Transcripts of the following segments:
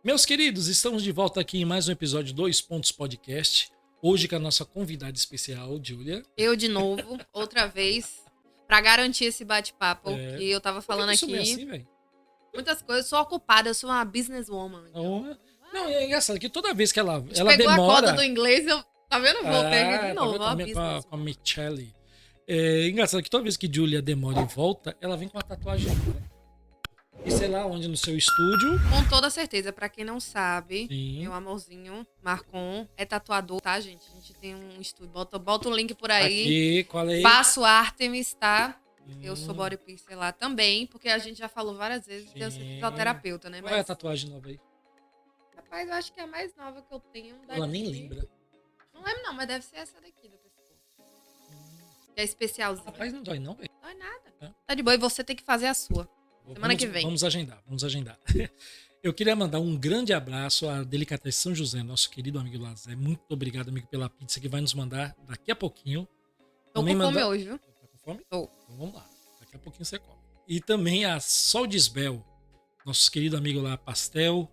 Meus queridos, estamos de volta aqui em mais um episódio do Dois Pontos Podcast. Hoje com a nossa convidada especial, Júlia. Eu de novo, outra vez, pra garantir esse bate-papo que eu tava falando aqui. Assim, velho? Muitas coisas, eu sou ocupada, eu sou uma businesswoman. Não, é engraçado que toda vez que ela pegou demora... a coda do inglês, eu... Tá vendo? Voltei aqui de novo. Com a Michelle. É engraçado que toda vez que Júlia demora e volta, ela vem com a tatuagem. E sei lá onde, no seu estúdio. Com toda certeza, pra quem não sabe, Sim. meu amorzinho, Marcon, é tatuador, tá, gente? A gente tem um estúdio, bota o link por aí. Aqui, qual é? Faço Artemis, tá? Eu sou body piercer lá também, porque a gente já falou várias vezes que eu sou fisioterapeuta, né? Qual é a tatuagem nova aí? Rapaz, eu acho que é a mais nova que eu tenho. Ela nem lembra. Não lembro não, mas deve ser essa daqui do pescoço. Que é especialzinha. Rapaz, não dói não, velho. Não dói nada. Tá de boa, e você tem que fazer a sua. Semana que vem. Vamos agendar. Eu queria mandar um grande abraço à Delicatessen São José, nosso querido amigo Lazé. Muito obrigado, amigo, pela pizza que vai nos mandar daqui a pouquinho. Tô com fome hoje, viu? Tá com fome? Tô. Então vamos lá. Daqui a pouquinho você come. E também a Sol de Isbel, nosso querido amigo lá, Pastel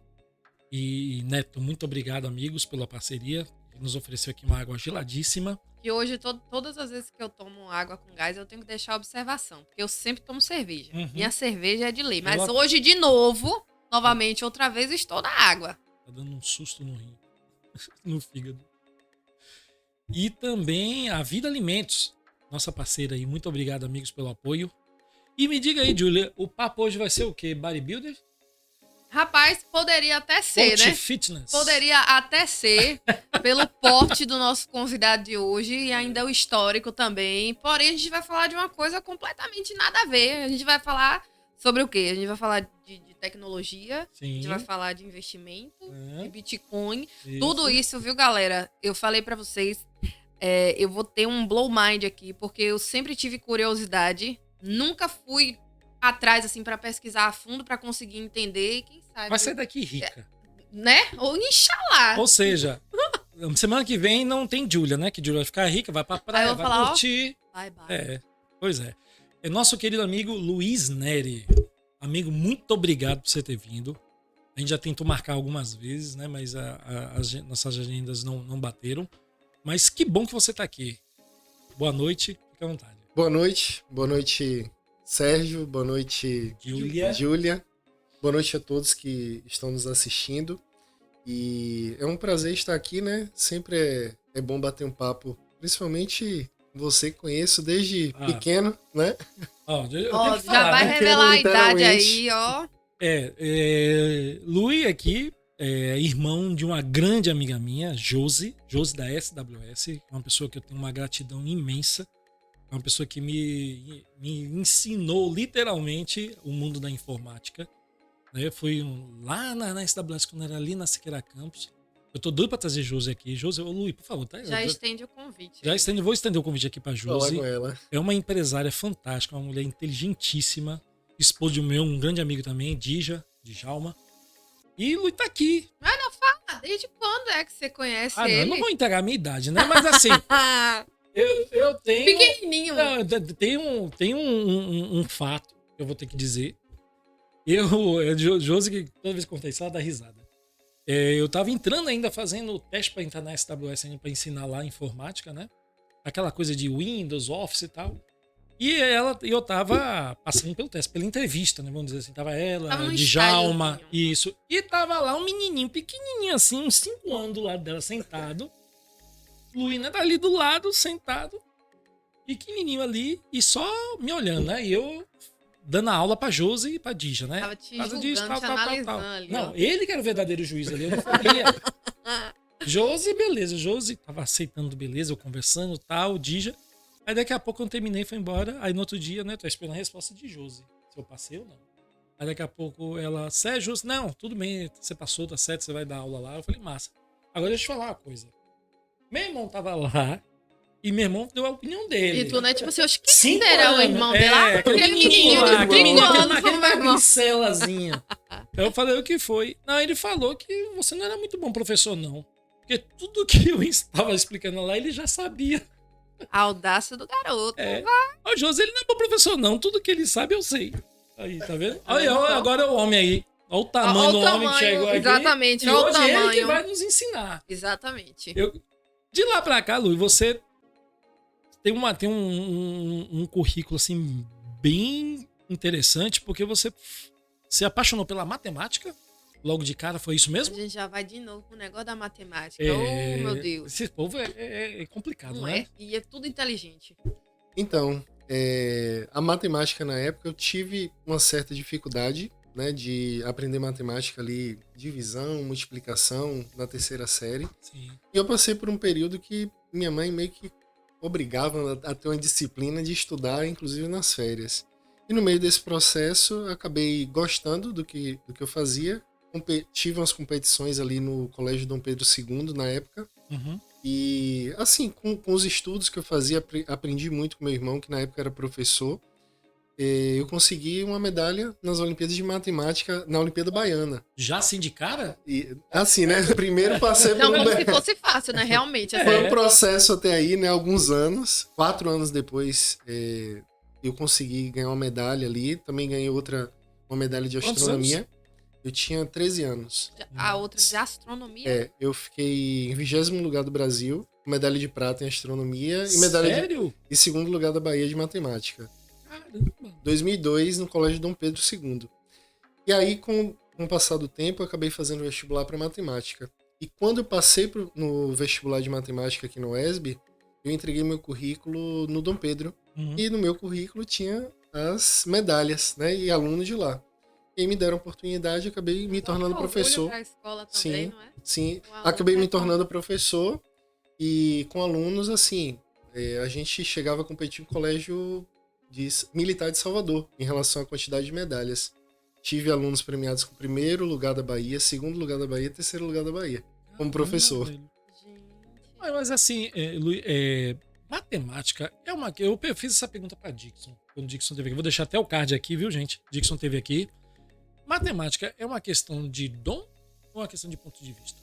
e Neto. Muito obrigado, amigos, pela parceria. Ele nos ofereceu aqui uma água geladíssima. E hoje, todas as vezes que eu tomo água com gás, eu tenho que deixar a observação. Porque eu sempre tomo cerveja. Minha cerveja é de lei. Mas hoje, de novo, novamente, outra vez, estou na água. Tá dando um susto no rim. No fígado. E também a Vida Alimentos, nossa parceira aí. Muito obrigado, amigos, pelo apoio. E me diga aí, Júlia, o papo hoje vai ser o quê? Bodybuilder? Rapaz, poderia até ser, né? Fitness. Poderia até ser, pelo porte do nosso convidado de hoje e ainda o histórico também. Porém, a gente vai falar de uma coisa completamente nada a ver. A gente vai falar sobre o quê? A gente vai falar de tecnologia, Sim. A gente vai falar de investimento, de Bitcoin. Isso. Tudo isso, viu, galera? Eu falei pra vocês, eu vou ter um blow mind aqui, porque eu sempre tive curiosidade, nunca fui atrás, assim, pra pesquisar a fundo, pra conseguir entender, e quem sabe... Vai sair daqui rica. Né? Ou inxalá. Ou seja, semana que vem não tem Júlia, né? Que Júlia vai ficar rica, vai pra praia, vai falar, curtir. Bye, bye. Pois é. É nosso querido amigo Luiz Neri. Amigo, muito obrigado por você ter vindo. A gente já tentou marcar algumas vezes, né? Mas as nossas agendas não bateram. Mas que bom que você tá aqui. Boa noite, fique à vontade. Boa noite, Sérgio. Boa noite, Júlia. Boa noite a todos que estão nos assistindo. E é um prazer estar aqui, né? Sempre é bom bater um papo, principalmente você que conheço desde pequeno, né? Já vai revelar a idade aí, ó. Luiz aqui é irmão de uma grande amiga minha, Josi da SWS, uma pessoa que eu tenho uma gratidão imensa. É uma pessoa que me ensinou literalmente o mundo da informática. Eu fui lá na SWS, quando era ali na Siqueira Campus. Eu tô doido pra trazer Josi aqui. Josi, Luiz, por favor, tá aí. Já estende o convite. Vou estender o convite aqui pra Josi. Com ela. É uma empresária fantástica, uma mulher inteligentíssima. Esposa de um grande amigo também, Djalma. E Luiz tá aqui. Mas não fala, desde quando é que você conhece ele? Eu não vou entregar a minha idade, né? Mas assim, eu tenho... Pequenininho. Tem um fato que eu vou ter que dizer. Josi, que toda vez que contei isso, ela dá risada. Eu tava entrando ainda, fazendo o teste pra entrar na SWS ainda, pra ensinar lá informática, né? Aquela coisa de Windows, Office e tal. E eu tava passando pelo teste, pela entrevista, né? Vamos dizer assim. Tava ela, Djalma, isso. E tava lá um menininho, pequenininho assim, uns 5 anos do lado dela, sentado. Luiz, né? Tá ali do lado, sentado. Pequenininho ali e só me olhando, né? E eu... dando a aula pra Josi e pra Dija, né? Tava te julgando, te analisando ali. Não, ele que era o verdadeiro juiz ali, eu não sabia. Josi, beleza. Josi tava aceitando, beleza, eu conversando e tal, Dija. Aí daqui a pouco eu terminei, foi embora. Aí no outro dia, né, tô esperando a resposta de Josi. Se eu passei ou não. Aí daqui a pouco ela, Sérgio, não, tudo bem, você passou, tá certo, você vai dar aula lá. Eu falei, massa. Agora deixa eu te falar uma coisa. Meu irmão tava lá. E meu irmão deu a opinião dele. E tu, né? Tipo assim, eu acho que será o irmão dele? Aquele menininho lá, aquele magricelazinho. Eu falei, o que foi? Não, ele falou que você não era muito bom professor, não. Porque tudo que eu estava explicando lá, ele já sabia. A audácia do garoto. O José, ele não é bom professor, não. Tudo que ele sabe, eu sei. Aí, tá vendo? Olha, agora o homem aí. Olha o tamanho do homem que chegou aqui. Exatamente, e olha o hoje tamanho. ele que vai nos ensinar. Exatamente. De lá pra cá, Lu, você tem um currículo, assim, bem interessante, porque você se apaixonou pela matemática. Logo de cara, foi isso mesmo? A gente já vai de novo com o negócio da matemática. Oh, meu Deus. Esse povo é complicado, Não né? é? E é tudo inteligente. Então, a matemática na época eu tive uma certa dificuldade, né, de aprender matemática ali, divisão, multiplicação na terceira série. Sim. E eu passei por um período que minha mãe meio que obrigava a ter uma disciplina de estudar, inclusive nas férias. E no meio desse processo, eu acabei gostando do que eu fazia. Tive umas competições ali no Colégio Dom Pedro II na época. Uhum. E assim, com os estudos que eu fazia, aprendi muito com meu irmão, que na época era professor. Eu consegui uma medalha nas Olimpíadas de Matemática, na Olimpíada Baiana. Já assim de cara? E, assim, né? Primeiro passei Não, por como se fosse fácil, né? Realmente. Assim. Foi um processo até aí, né? Alguns anos. 4 anos depois, eu consegui ganhar uma medalha ali. Também ganhei uma medalha de astronomia. Eu tinha 13 anos. A outra de astronomia? Eu fiquei em 20º lugar do Brasil, medalha de prata em astronomia e medalha Sério? e segundo lugar da Bahia de matemática. Caramba. 2002 no Colégio Dom Pedro II. E aí, com o passar do tempo, eu acabei fazendo vestibular para matemática. E quando eu passei no vestibular de matemática aqui no UESB, eu entreguei meu currículo no Dom Pedro. Uhum. E no meu currículo tinha as medalhas, né? E aluno de lá. E aí me deram a oportunidade e acabei me tornando professor. Pra escola também, Sim, não é? sim. Acabei me tornando professor e com alunos, assim, a gente chegava a competir no colégio militar de Salvador em relação à quantidade de medalhas. Tive alunos premiados com 1º lugar da Bahia, 2º lugar da Bahia, 3º lugar da Bahia, como professor. Gente. Mas assim, matemática é uma... Eu fiz essa pergunta para Dixon, quando o Dixon teve aqui. Vou deixar até o card aqui, viu, gente? Dixon teve aqui. Matemática é uma questão de dom ou uma questão de ponto de vista?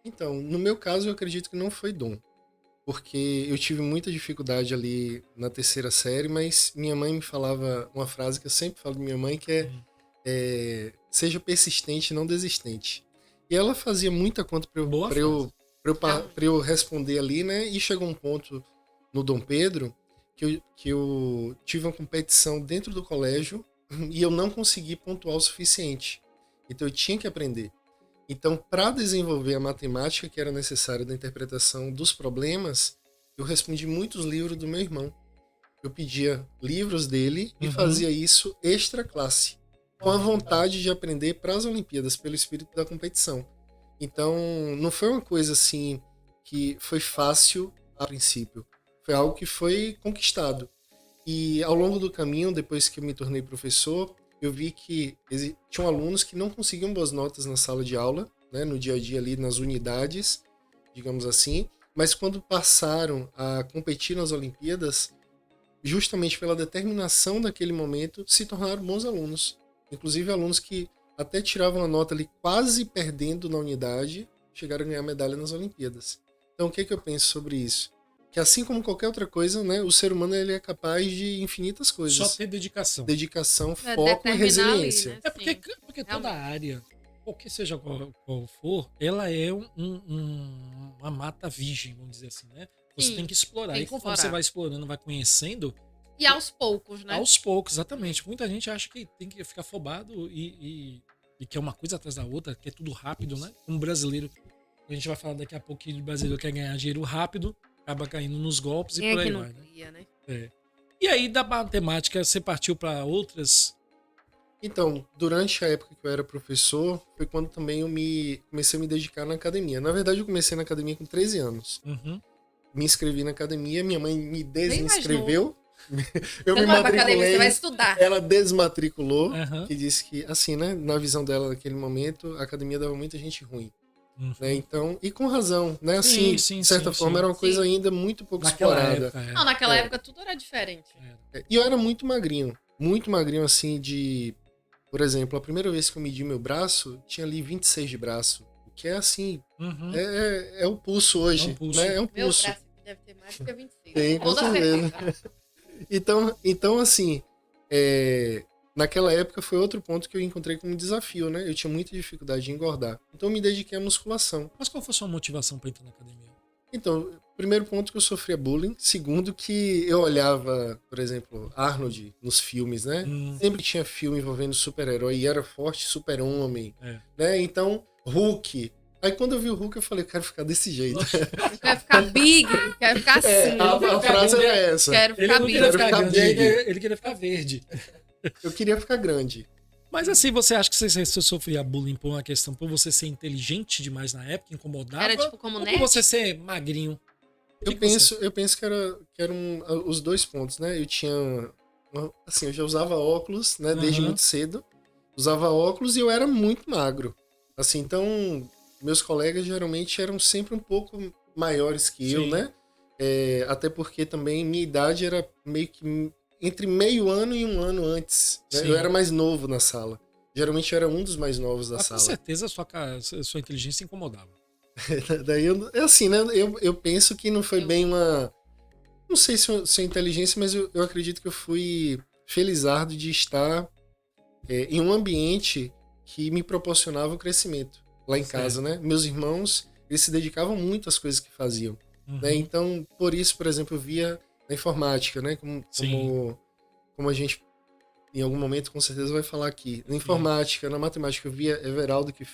Então, no meu caso, eu acredito que não foi dom. Porque eu tive muita dificuldade ali na terceira série, mas minha mãe me falava uma frase que eu sempre falo de minha mãe, que seja persistente e não desistente. E ela fazia muita conta para eu responder ali, né? E chegou um ponto no Dom Pedro que eu tive uma competição dentro do colégio e eu não consegui pontuar o suficiente. Então eu tinha que aprender. Então, para desenvolver a matemática que era necessária da interpretação dos problemas, eu respondi muitos livros do meu irmão. Eu pedia livros dele e fazia isso extra classe, com a vontade de aprender para as Olimpíadas, pelo espírito da competição. Então, não foi uma coisa assim que foi fácil a princípio. Foi algo que foi conquistado. E ao longo do caminho, depois que eu me tornei professor, eu vi que tinham alunos que não conseguiam boas notas na sala de aula, né, no dia a dia ali, nas unidades, digamos assim, mas quando passaram a competir nas Olimpíadas, justamente pela determinação daquele momento, se tornaram bons alunos. Inclusive alunos que até tiravam a nota ali quase perdendo na unidade, chegaram a ganhar medalha nas Olimpíadas. Então o que eu penso sobre isso? Que assim como qualquer outra coisa, né, o ser humano ele é capaz de infinitas coisas. Só ter dedicação. Dedicação, foco e resiliência. Ali, né? Porque toda área, qualquer seja qual for, ela é uma mata virgem, vamos dizer assim, né? Você tem que explorar. E conforme você vai explorando, vai conhecendo... E aos poucos, né? Aos poucos, exatamente. Muita gente acha que tem que ficar afobado e que é uma coisa atrás da outra, que é tudo rápido, né? Como brasileiro, a gente vai falar daqui a pouco que o brasileiro quer ganhar dinheiro rápido, acaba caindo nos golpes e por aí vai, né? E aí, da matemática, você partiu para outras? Então, durante a época que eu era professor, foi quando também eu comecei a me dedicar na academia. Na verdade, eu comecei na academia com 13 anos. Me inscrevi na academia, minha mãe me desinscreveu. Eu me matriculei. Você vai estudar. Ela desmatriculou, que disse que, assim, né, na visão dela naquele momento, a academia dava muita gente ruim. Né? Então, e com razão, né? Assim, de certa forma, era uma coisa ainda muito pouco explorada. Não, naquela época tudo era diferente. E eu era muito magrinho assim, por exemplo, a primeira vez que eu medi meu braço, tinha ali 26 de braço, o que é assim, é o pulso hoje, né? É um pulso. Meu braço deve ter mais do que 26. Tem, com certeza. Então, assim, naquela época foi outro ponto que eu encontrei como desafio, né? Eu tinha muita dificuldade de engordar. Então eu me dediquei à musculação. Mas qual foi a sua motivação para entrar na academia? Então, primeiro ponto que eu sofria bullying. Segundo que eu olhava, por exemplo, Arnold nos filmes, né? Sempre tinha filme envolvendo super-herói e era forte, super-homem, né? Então, Hulk. Aí quando eu vi o Hulk, eu falei, eu quero ficar desse jeito. Quero ficar big, quero ficar assim. A frase era essa. Quero ficar big. Ele queria ficar verde. Eu queria ficar grande. Mas assim, você acha que você sofria bullying por uma questão, por você ser inteligente demais na época, incomodava? Era tipo como nerd? Ou por você ser magrinho? Eu penso que eram os dois pontos, né? Eu tinha... Assim, eu já usava óculos, né? Desde muito cedo. Usava óculos e eu era muito magro. Assim, então... Meus colegas geralmente eram sempre um pouco maiores que eu, né? Até porque também minha idade era meio que entre meio ano e um ano antes. Né? Eu era mais novo na sala. Geralmente eu era um dos mais novos da sala. Com certeza a sua inteligência incomodava. Daí é assim, né? Eu penso que não foi bem uma... Não sei se é inteligência, mas eu acredito que eu fui felizardo de estar em um ambiente que me proporcionava o crescimento. Lá em casa, né? Meus irmãos, eles se dedicavam muito às coisas que faziam. Né? Então, por isso, por exemplo, eu via na informática, né? Como a gente, em algum momento, com certeza vai falar aqui. Na informática, na matemática, eu via Everaldo, que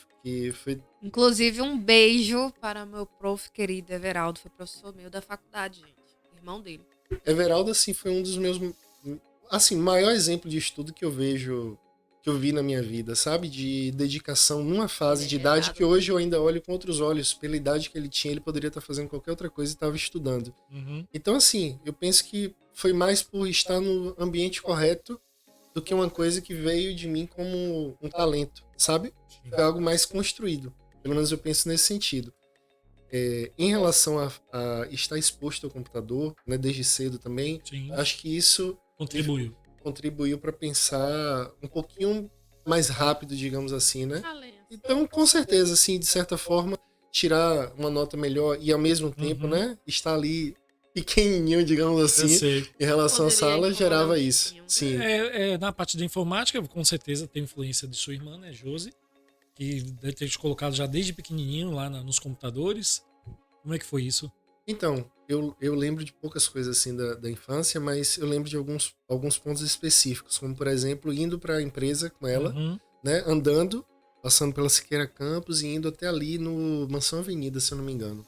foi... Inclusive, um beijo para meu prof querido Everaldo. Foi professor meu da faculdade, gente. Irmão dele. Everaldo, assim, foi um dos meus... Assim, maior exemplo de estudo que eu vi na minha vida, sabe? De dedicação numa fase de idade que hoje eu ainda olho com outros olhos. Pela idade que ele tinha, ele poderia estar fazendo qualquer outra coisa e estava estudando. Então, assim, eu penso que foi mais por estar no ambiente correto do que uma coisa que veio de mim como um talento, sabe? Foi algo mais construído. Pelo menos eu penso nesse sentido. Em relação a estar exposto ao computador, né, desde cedo também, acho que isso... Contribuiu para pensar um pouquinho mais rápido, digamos assim, né? Então, com certeza, assim, de certa forma, tirar uma nota melhor e ao mesmo tempo, né, estar ali pequenininho, digamos assim, em relação à sala, gerava isso. Sim. Na parte da informática, com certeza tem influência de sua irmã, né, Josi, que deve ter te colocado já desde pequenininho lá nos computadores. Como é que foi isso? Então, eu lembro de poucas coisas assim da infância, mas eu lembro de alguns pontos específicos, como por exemplo, indo para a empresa com ela, né, andando, passando pela Siqueira Campos e indo até ali no Mansão Avenida, se eu não me engano.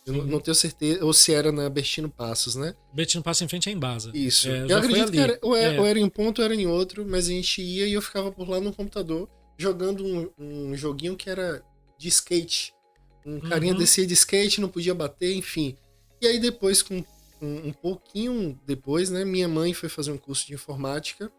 Eu não tenho certeza, ou se era na Bertino Passos, né? Bertino Passos em frente à Embasa. Isso. Eu acredito que era, ou era em um ponto ou era em outro, mas a gente ia e eu ficava por lá no computador jogando um joguinho que era de skate. Um carinha descia de skate, não podia bater, enfim. E aí depois, um pouquinho depois, né, minha mãe foi fazer um curso de informática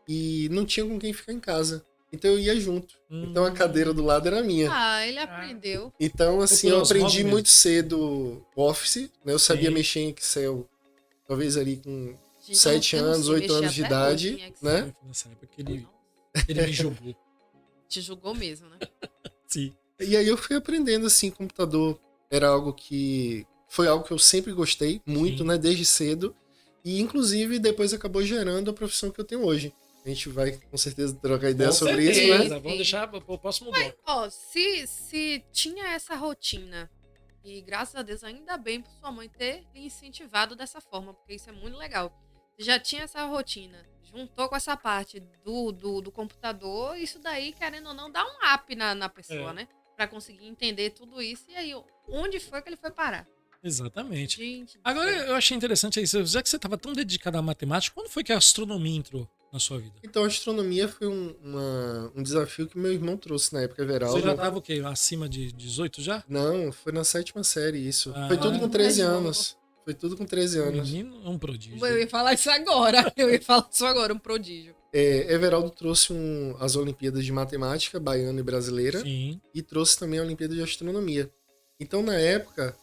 e não tinha com quem ficar em casa. Então eu ia junto. Então a cadeira do lado era minha. Ele aprendeu. Então, assim, eu aprendi muito cedo Office, né? Eu sabia mexer em Excel, talvez ali com 7 anos, 8 anos de idade, né? Nessa época que ele me jogou. Te julgou mesmo, né? Sim. E aí eu fui aprendendo, assim, computador era algo que... Foi algo que eu sempre gostei muito, né? Desde cedo. E, inclusive, depois acabou gerando a profissão que eu tenho hoje. A gente vai, com certeza, trocar ideia sobre isso, né? Vamos deixar para o próximo bloco. Ó, se tinha essa rotina, e graças a Deus, ainda bem por sua mãe ter lhe incentivado dessa forma, porque isso é muito legal. Você já tinha essa rotina, juntou com essa parte do computador, isso daí, querendo ou não, dá um up na pessoa, né? Pra conseguir entender tudo isso. E aí, onde foi que ele foi parar? Exatamente. Gente, agora, eu achei interessante isso. Já que você estava tão dedicado à matemática, quando foi que a astronomia entrou na sua vida? Então, a astronomia foi um desafio que meu irmão trouxe na época, Everaldo. Você já estava o quê? Acima de 18 já? Não, foi na 7ª série isso. Foi tudo com 13 anos. Foi tudo com 13 anos. Menino é um prodígio. Eu ia falar isso agora. Um prodígio. Everaldo trouxe as Olimpíadas de Matemática, baiana e brasileira. Sim. E trouxe também a Olimpíada de Astronomia. Então, na época,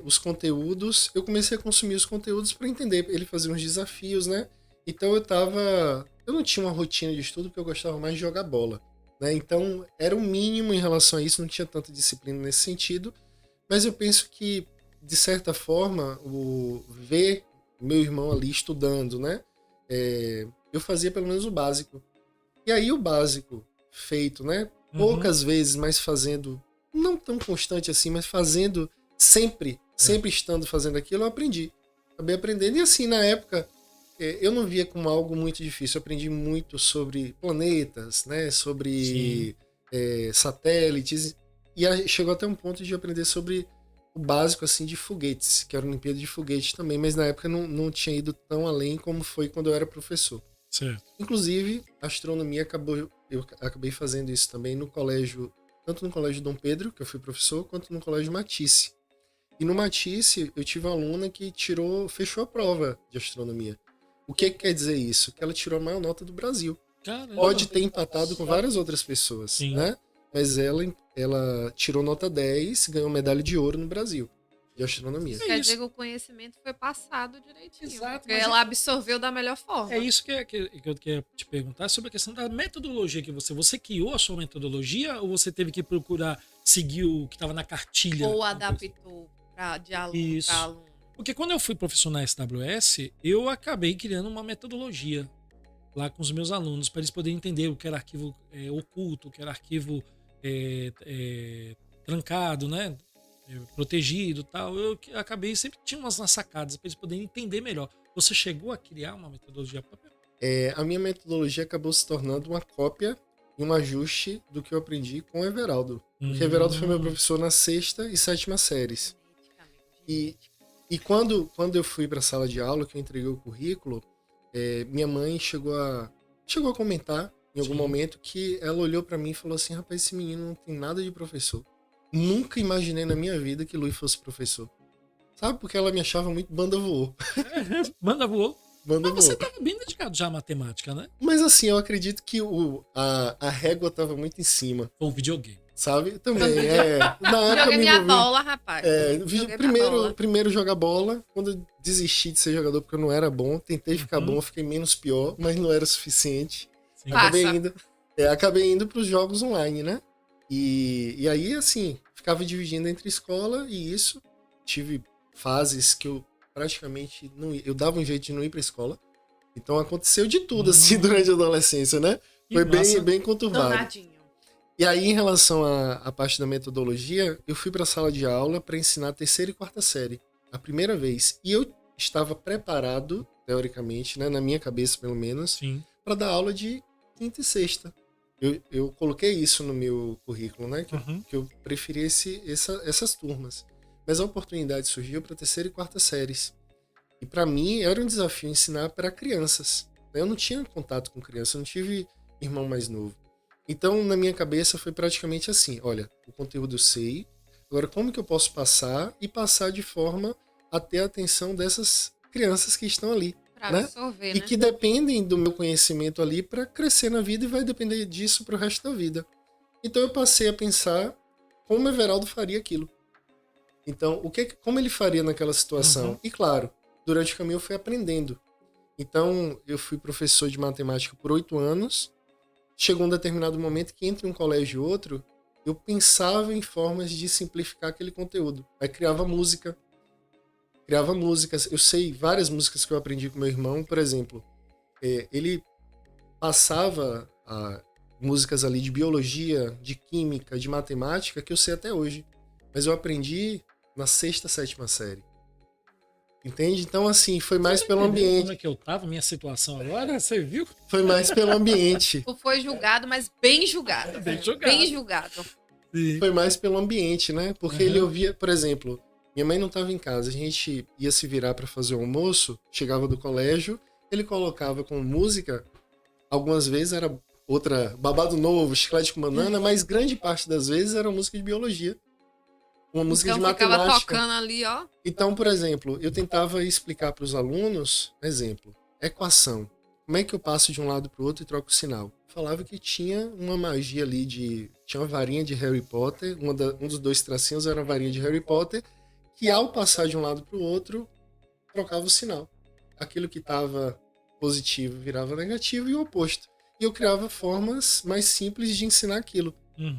os conteúdos... Eu comecei a consumir os conteúdos para entender. Ele fazia uns desafios, né? Então, eu não tinha uma rotina de estudo porque eu gostava mais de jogar bola. Né? Então, era o mínimo em relação a isso. Não tinha tanta disciplina nesse sentido. Mas eu penso que, de certa forma, ver meu irmão ali estudando, né? Eu fazia pelo menos o básico. E aí o básico feito, né? Poucas vezes, mas fazendo, não tão constante assim, mas fazendo sempre estando fazendo aquilo, eu aprendi. Acabei aprendendo. E assim, na época, eu não via como algo muito difícil. Eu aprendi muito sobre planetas, né? Sobre satélites. E chegou até um ponto de aprender sobre o básico, assim, de foguetes, que era a Olimpíada de Foguete também. Mas na época não tinha ido tão além como foi quando eu era professor. Certo. Inclusive, astronomia eu acabei fazendo isso também no colégio, tanto no colégio Dom Pedro, que eu fui professor, quanto no colégio Matisse. E no Matisse, eu tive uma aluna que fechou a prova de astronomia. O que quer dizer isso? Que ela tirou a maior nota do Brasil. Caramba. Pode ter empatado com várias outras pessoas, Sim. né? Mas ela tirou nota 10 e ganhou medalha de ouro no Brasil, de astronomia. Quer dizer que o conhecimento foi passado direitinho. Exato, Porque ela absorveu da melhor forma. É isso que eu queria te perguntar sobre a questão da metodologia que você criou a sua metodologia ou você teve que procurar seguir o que estava na cartilha? Ou adaptou de aluno para aluno. Porque quando eu fui professor na SWS, eu acabei criando uma metodologia lá com os meus alunos para eles poderem entender o que era arquivo oculto, o que era arquivo trancado, né? Protegido e tal. Eu acabei sempre tinha umas sacadas para eles poderem entender melhor. Você chegou a criar uma metodologia própria? A minha metodologia acabou se tornando uma cópia e um ajuste do que eu aprendi com o Everaldo. Porque o Everaldo foi meu professor na 6ª e 7ª séries. E quando eu fui para a sala de aula, que eu entreguei o currículo, minha mãe chegou a comentar em algum momento que ela olhou para mim e falou assim: rapaz, esse menino não tem nada de professor. Nunca imaginei na minha vida que Luiz fosse professor. Sabe? Porque ela me achava muito banda voou. Banda voou. Mas você estava bem dedicado já à matemática, né? Mas assim, eu acredito que a régua estava muito em cima. Ou videogame. Sabe? Também, Na época Joguei minha bola, rapaz. Primeiro jogar bola. Quando eu desisti de ser jogador porque eu não era bom, tentei ficar bom, fiquei menos pior, mas não era o suficiente. Sim. Acabei indo para os jogos online, né? E aí, assim, ficava dividindo entre escola e isso. Tive fases que eu praticamente não ia. Eu dava um jeito de não ir pra escola. Então aconteceu de tudo, assim, durante a adolescência, né? Foi bem conturbado. Danadinho. E aí, em relação à parte da metodologia, eu fui pra sala de aula para ensinar a 3ª e 4ª série. A primeira vez. E eu estava preparado, teoricamente, né? Na minha cabeça, pelo menos, para dar aula de 5ª e 6ª. Eu coloquei isso no meu currículo, né? Que eu preferia essas turmas. Mas a oportunidade surgiu para 3ª e 4ª séries. E para mim era um desafio ensinar para crianças. Eu não tinha contato com crianças, eu não tive irmão mais novo. Então, na minha cabeça foi praticamente assim: olha, o conteúdo eu sei, agora como que eu posso passar de forma a ter a atenção dessas crianças que estão ali. Pra absorver, E que dependem do meu conhecimento ali para crescer na vida e vai depender disso pro resto da vida. Então eu passei a pensar como o Everaldo faria aquilo. Então, como ele faria naquela situação? E claro, durante o caminho eu fui aprendendo. Então, eu fui professor de matemática por 8 anos. Chegou um determinado momento que entre um colégio e outro, eu pensava em formas de simplificar aquele conteúdo. Aí criava músicas. Eu sei várias músicas que eu aprendi com meu irmão. Por exemplo, ele passava músicas ali de biologia, de química, de matemática, que eu sei até hoje. Mas eu aprendi na 6ª, 7ª série. Entende? Então, assim, foi mais pelo ambiente. Como é que eu tava, minha situação agora? Você viu? Foi mais pelo ambiente. Foi julgado, mas bem julgado. Bem julgado. Sim. Foi mais pelo ambiente, né? Porque ele ouvia, por exemplo, minha mãe não estava em casa, a gente ia se virar para fazer o almoço, chegava do colégio, ele colocava com música, algumas vezes era outra, Babado Novo, Chiclete com Banana, mas grande parte das vezes era música de biologia. Uma música de matemática. Ficava tocando ali, ó. Então, por exemplo, eu tentava explicar para os alunos, exemplo, equação. Como é que eu passo de um lado para o outro e troco o sinal? Falava que tinha uma magia ali tinha uma varinha de Harry Potter, um dos 2 tracinhos era uma varinha de Harry Potter, que ao passar de um lado para o outro, trocava o sinal. Aquilo que estava positivo virava negativo e o oposto. E eu criava formas mais simples de ensinar aquilo.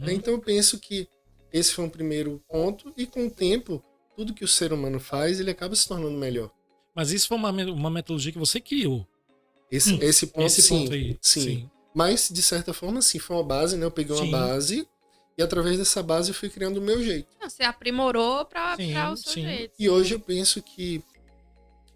Então eu penso que esse foi um primeiro ponto, e com o tempo, tudo que o ser humano faz, ele acaba se tornando melhor. Mas isso foi uma metodologia que você criou. Esse ponto, Esse sim, ponto aí. sim. Mas, de certa forma, sim, foi uma base, né? Eu peguei uma base e através dessa base eu fui criando o meu jeito. Você aprimorou para o seu jeito. E hoje eu penso que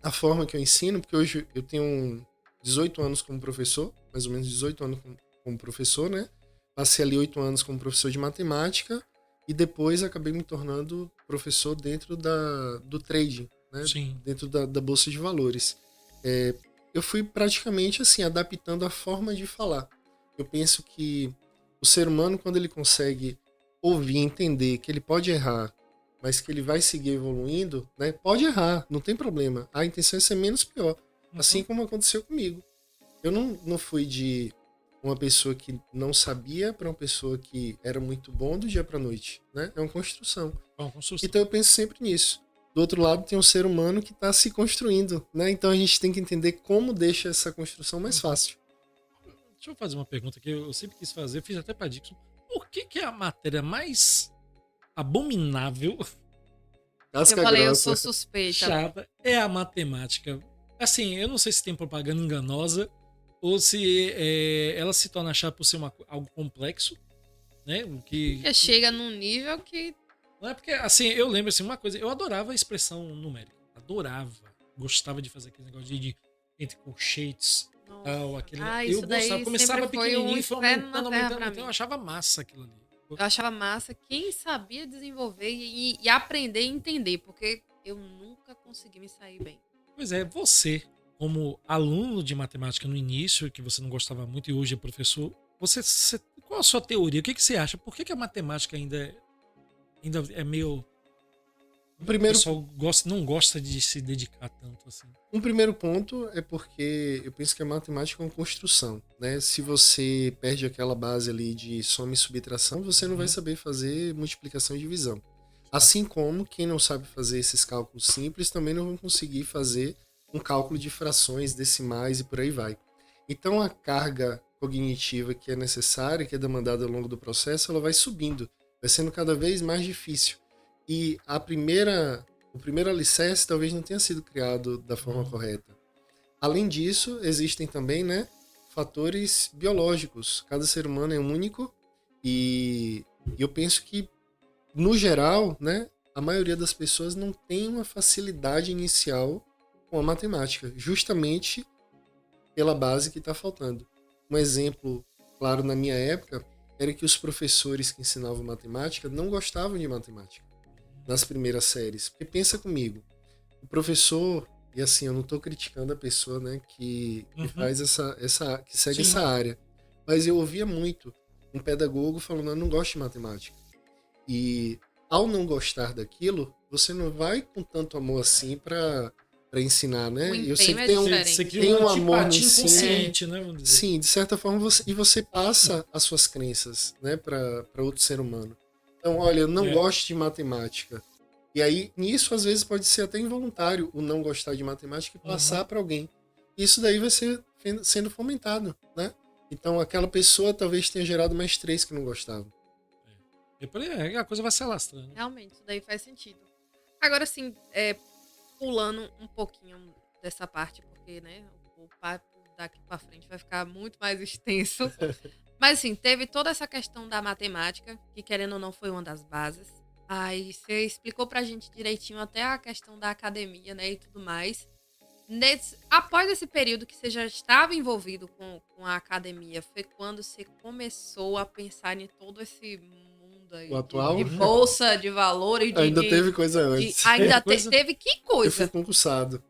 a forma que eu ensino, porque hoje eu tenho 18 anos como professor, mais ou menos 18 anos como professor, né? Passei ali 8 anos como professor de matemática e depois acabei me tornando professor dentro do trading, né? Dentro da Bolsa de Valores. Eu fui praticamente assim, adaptando a forma de falar. Eu penso que o ser humano, quando ele consegue ouvir, entender que ele pode errar, mas que ele vai seguir evoluindo, né? Pode errar, não tem problema. A intenção é ser menos pior. Assim como aconteceu comigo. Eu não fui de uma pessoa que não sabia para uma pessoa que era muito bom do dia para noite, né? É uma construção. Então eu penso sempre nisso. Do outro lado tem um ser humano que está se construindo, né? Então a gente tem que entender como deixa essa construção mais fácil. Deixa eu fazer uma pergunta que eu sempre quis fazer, eu fiz até para Dixon. Por que é a matéria mais abominável? Eu falei, eu sou suspeita. Chata, é a matemática. Assim, eu não sei se tem propaganda enganosa ou se ela se torna chata por ser algo complexo, né? Porque chega num nível que... Não é porque, assim, eu lembro assim, uma coisa, eu adorava a expressão numérica. Adorava. Gostava de fazer aquele negócio de entre colchetes. Tal, aquele... eu gostava, começava pequenininho e foi aumentando. Então eu achava massa aquilo ali. Eu achava massa quem sabia desenvolver e aprender e entender, porque eu nunca consegui me sair bem. Pois é, você, como aluno de matemática no início, que você não gostava muito e hoje é professor, qual a sua teoria? O que você acha? Por que a matemática ainda é meio... O pessoal não gosta de se dedicar tanto assim. Um primeiro ponto é porque eu penso que a matemática é uma construção, né? Se você perde aquela base ali de soma e subtração, você não vai saber fazer multiplicação e divisão. Assim como quem não sabe fazer esses cálculos simples também não vão conseguir fazer um cálculo de frações, decimais e por aí vai. Então a carga cognitiva que é necessária, que é demandada ao longo do processo, ela vai subindo, vai sendo cada vez mais difícil. E o primeiro alicerce talvez não tenha sido criado da forma correta. Além disso, existem também, né, fatores biológicos. Cada ser humano é único e eu penso que, no geral, né, a maioria das pessoas não tem uma facilidade inicial com a matemática, justamente pela base que está faltando. Um exemplo, claro, na minha época, era que os professores que ensinavam matemática não gostavam de matemática nas primeiras séries. Porque pensa comigo, o professor, e assim, eu não estou criticando a pessoa, né, que faz que segue essa área, mas eu ouvia muito um pedagogo falando, eu não gosto de matemática. E ao não gostar daquilo, você não vai com tanto amor assim para ensinar, né? Eu sei que tem um amor no inconsciente, né? Vamos dizer. Sim, de certa forma você passa as suas crenças, né, para outro ser humano. Então, olha, eu não gosto de matemática. E aí, nisso, às vezes, pode ser até involuntário o não gostar de matemática e passar para alguém. Isso daí vai ser sendo fomentado, né? Então, aquela pessoa talvez tenha gerado mais três que não gostavam. E a coisa vai se alastrando. Realmente, isso daí faz sentido. Agora, assim, pulando um pouquinho dessa parte, porque, né, o papo daqui para frente vai ficar muito mais extenso. Mas, assim, teve toda essa questão da matemática, que, querendo ou não, foi uma das bases. Aí você explicou pra gente direitinho até a questão da academia, né, e tudo mais. Após esse período que você já estava envolvido com a academia, foi quando você começou a pensar em todo esse mundo aí de bolsa, de valor e de... Ainda teve coisa antes. Teve que coisa? Eu fui concursado.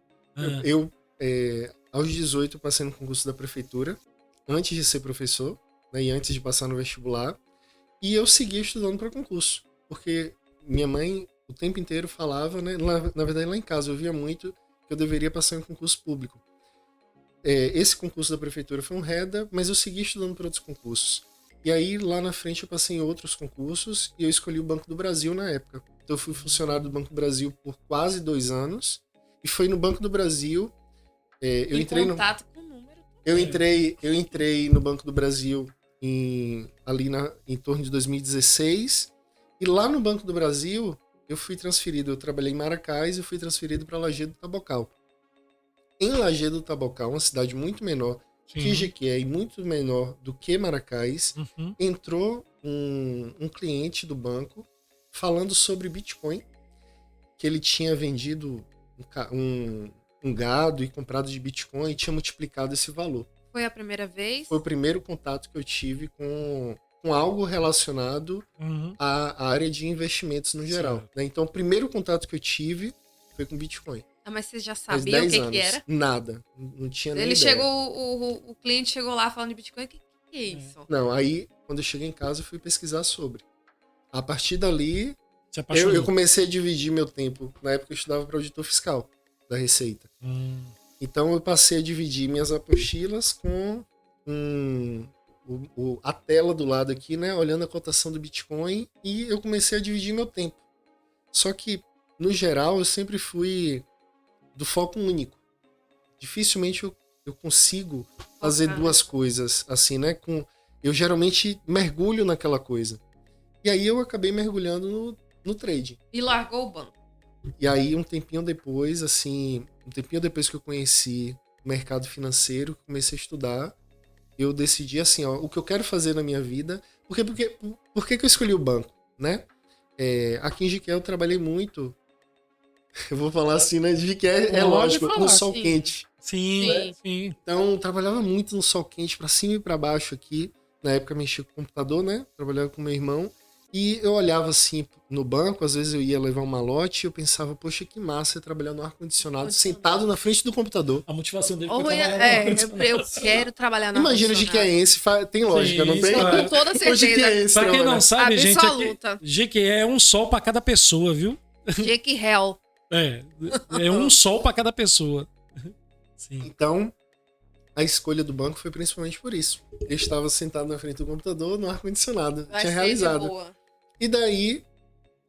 Aos 18, eu passei no concurso da prefeitura, antes de ser professor, né, e antes de passar no vestibular, e eu seguia estudando para concurso, porque minha mãe o tempo inteiro falava, né, na verdade lá em casa eu via muito que eu deveria passar em um concurso público. Esse concurso da prefeitura foi um REDA, mas eu segui estudando para outros concursos. E aí lá na frente eu passei em outros concursos e eu escolhi o Banco do Brasil na época. Então eu fui funcionário do Banco do Brasil por quase 2 anos, e foi no Banco do Brasil... eu entrei contato com o número. Eu entrei no Banco do Brasil em torno de 2016, e lá no Banco do Brasil eu fui transferido, eu trabalhei em Maracás e fui transferido para Lajeado do Tabocal. Em Lajeado do Tabocal, uma cidade muito menor que Jequié e muito menor do que Maracás, entrou um cliente do banco falando sobre Bitcoin, que ele tinha vendido um gado e comprado de Bitcoin e tinha multiplicado esse valor. Foi a primeira vez? Foi o primeiro contato que eu tive com algo relacionado à área de investimentos no geral. Né? Então, o primeiro contato que eu tive foi com Bitcoin. Ah, mas você já sabia o que era? Nada. Não tinha nem ideia. O cliente chegou lá falando de Bitcoin. O que é isso? Não, aí, quando eu cheguei em casa, eu fui pesquisar sobre. A partir dali, eu comecei a dividir meu tempo. Na época, eu estudava para auditor fiscal da Receita. Então, eu passei a dividir minhas apostilas com a tela do lado aqui, né? Olhando a cotação do Bitcoin. E eu comecei a dividir meu tempo. Só que, no geral, eu sempre fui do foco único. Dificilmente eu consigo fazer duas coisas assim, né? Eu geralmente mergulho naquela coisa. E aí eu acabei mergulhando no trading. E largou o banco. E aí um tempinho depois que eu conheci o mercado financeiro, comecei a estudar, eu decidi assim, ó, o que eu quero fazer na minha vida. Por que eu escolhi o banco, né? Aqui em Jequié eu trabalhei muito. Eu vou falar assim, né? De que é lógico, no sol quente. Sim. Então, trabalhava muito no sol quente, pra cima e pra baixo aqui. Na época, mexia com o computador, né? Trabalhava com meu irmão. E eu olhava assim no banco, às vezes eu ia levar um malote e eu pensava, poxa, que massa trabalhar no ar-condicionado, sentado na frente do computador. A motivação dele foi trabalhar no ar-condicionado. Eu quero trabalhar no ar-condicionado. Imagina o jequiéense, tem lógica, não tem? Com toda certeza. Pra quem não sabe, absoluta. gente, Jequié é um sol pra cada pessoa, viu? Jequié. É um sol pra cada pessoa. Sim. Então, a escolha do banco foi principalmente por isso. Eu estava sentado na frente do computador, no ar-condicionado. Tinha realizado. E daí,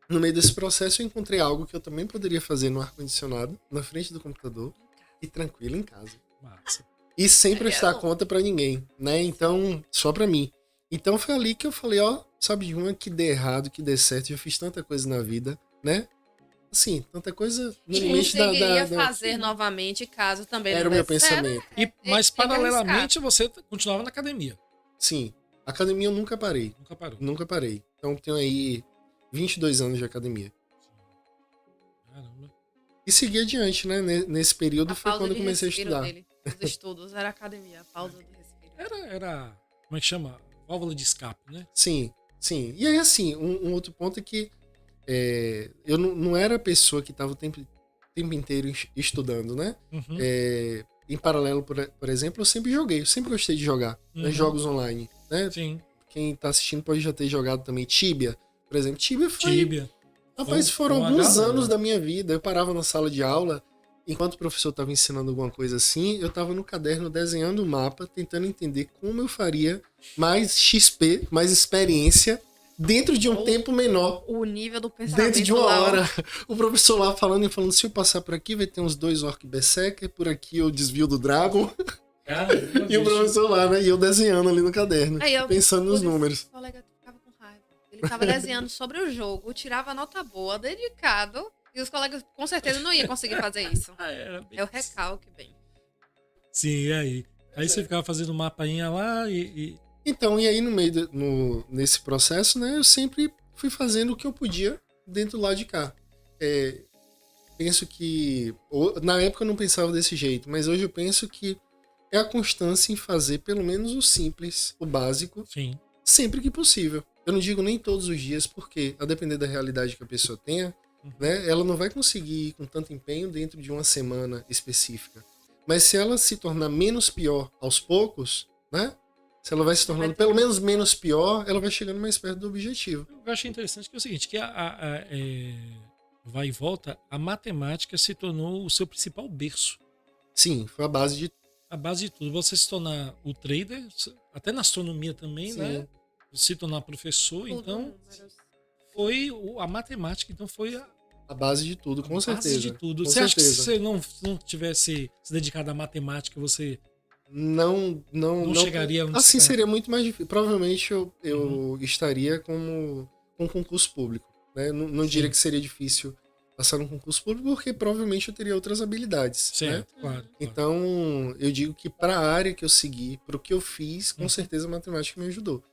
no meio desse processo, eu encontrei algo que eu também poderia fazer no ar-condicionado, na frente do computador, e tranquilo em casa. Massa. E sem prestar conta pra ninguém, né? Então, só pra mim. Então foi ali que eu falei, ó, sabe de uma que dê errado, que dê certo. Eu fiz tanta coisa na vida, né? Assim, tanta coisa no limite da... conseguiria fazer novamente caso também era o meu pensamento. Mas paralelamente você continuava na academia. Sim. Academia eu nunca parei. Nunca parou. Nunca parei. Então tenho aí 22 anos de academia. Caramba. E segui adiante, né? Nesse período foi quando eu comecei a estudar. Dele, os estudos era academia, a pausa de respiro. Era, como é que chama? Válvula de escape, né? Sim. E aí, assim, um outro ponto é que eu não era a pessoa que estava o tempo inteiro estudando, né? Em paralelo, por exemplo, eu sempre joguei. Eu sempre gostei de jogar jogos online, né? Sim. Quem tá assistindo pode já ter jogado também Tibia, por exemplo. Tibia. Rapaz, foram alguns anos da minha vida. Eu parava na sala de aula, enquanto o professor estava ensinando alguma coisa assim, eu estava no caderno desenhando o mapa, tentando entender como eu faria mais XP, mais experiência, dentro de um tempo menor. O nível do pensamento. Dentro de uma hora. O professor lá falando, se eu passar por aqui, vai ter uns 2 Orc Berserker, por aqui eu desvio do Dragon. E o professor lá, né? E eu desenhando ali no caderno, pensando nos números. O colega ficava com raiva. Ele tava desenhando sobre o jogo, tirava nota boa, dedicado, e os colegas com certeza não iam conseguir fazer isso. É o recalque, bem. Sim, e aí? Aí você ficava fazendo mapainha lá e... Então, e aí nesse processo, né, eu sempre fui fazendo o que eu podia dentro do lado de cá. Penso que... Na época eu não pensava desse jeito, mas hoje eu penso que é a constância em fazer pelo menos o simples, o básico, Sim. sempre que possível. Eu não digo nem todos os dias, porque a depender da realidade que a pessoa tenha, né, ela não vai conseguir ir com tanto empenho dentro de uma semana específica. Mas se ela se tornar menos pior aos poucos, né? Se ela vai se tornando pelo menos menos pior, ela vai chegando mais perto do objetivo. Eu achei interessante que é o seguinte, que vai e volta, a matemática se tornou o seu principal berço. Sim, foi a base de tudo. Você se tornar o trader, até na astronomia também, Sim. né? Se tornar professor, então foi a matemática, então foi a base de tudo, com certeza. A base de tudo. Você acha que se você não tivesse se dedicado à matemática, você não chegaria onde assim seria muito mais difícil. Provavelmente eu estaria com concurso público, né? Não diria que seria difícil passar no concurso público porque provavelmente eu teria outras habilidades, certo, né? claro. Então, eu digo que para a área que eu segui, para o que eu fiz, com certeza a matemática me ajudou.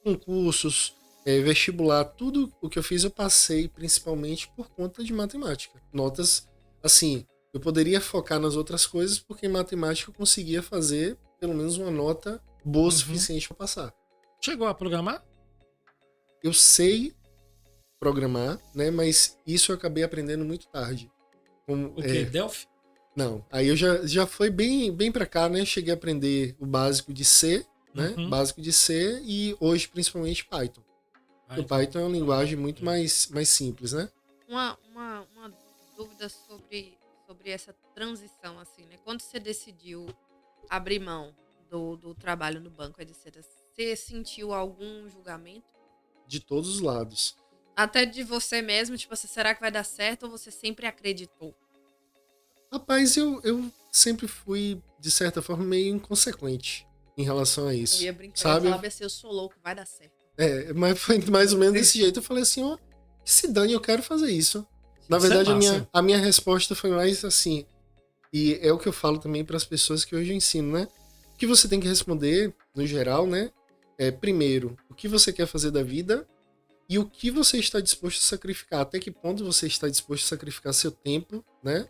Concursos, vestibular, tudo o que eu fiz eu passei principalmente por conta de matemática. Notas, assim, eu poderia focar nas outras coisas porque em matemática eu conseguia fazer pelo menos uma nota boa o suficiente para passar. Chegou a programar? Eu sei programar, né? Mas isso eu acabei aprendendo muito tarde. O quê? Delphi? Não. Aí eu já foi bem para cá, né? Cheguei a aprender o básico de C, né? Básico de C e hoje principalmente Python. O Python é uma linguagem muito mais simples, né? Uma dúvida sobre essa transição, assim, né? Quando você decidiu abrir mão do trabalho no banco, você sentiu algum julgamento? De todos os lados. Até de você mesmo, tipo assim, será que vai dar certo ou você sempre acreditou? Rapaz, eu sempre fui, de certa forma, meio inconsequente em relação a isso. Eu ia brincar, sabe? eu falava assim, eu sou louco, vai dar certo. Mas foi mais ou menos desse jeito. Eu falei assim, ó, que se dane, eu quero fazer isso. Na verdade, a minha resposta foi mais assim, e é o que eu falo também para as pessoas que hoje eu ensino, né? O que você tem que responder, no geral, né? Primeiro, o que você quer fazer da vida e o que você está disposto a sacrificar. Até que ponto você está disposto a sacrificar seu tempo, né?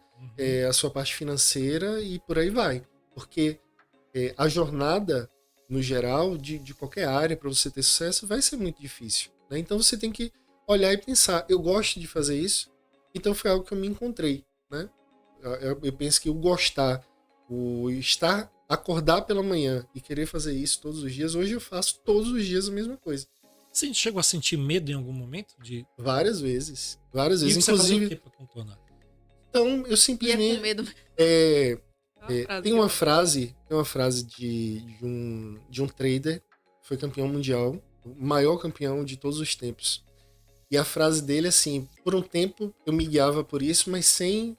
A sua parte financeira e por aí vai. Porque a jornada, no geral, de qualquer área para você ter sucesso, vai ser muito difícil. Né? Então você tem que olhar e pensar, eu gosto de fazer isso, então foi algo que eu me encontrei. Né? Eu penso que o gostar, o acordar pela manhã e querer fazer isso todos os dias, hoje eu faço todos os dias a mesma coisa. Você chegou a sentir medo em algum momento? Várias vezes. E Inclusive. Você pra contornar? Então, eu simplesmente. E com medo. Tem uma frase de um trader, foi campeão mundial, o maior campeão de todos os tempos. E a frase dele é assim: por um tempo eu me guiava por isso, mas sem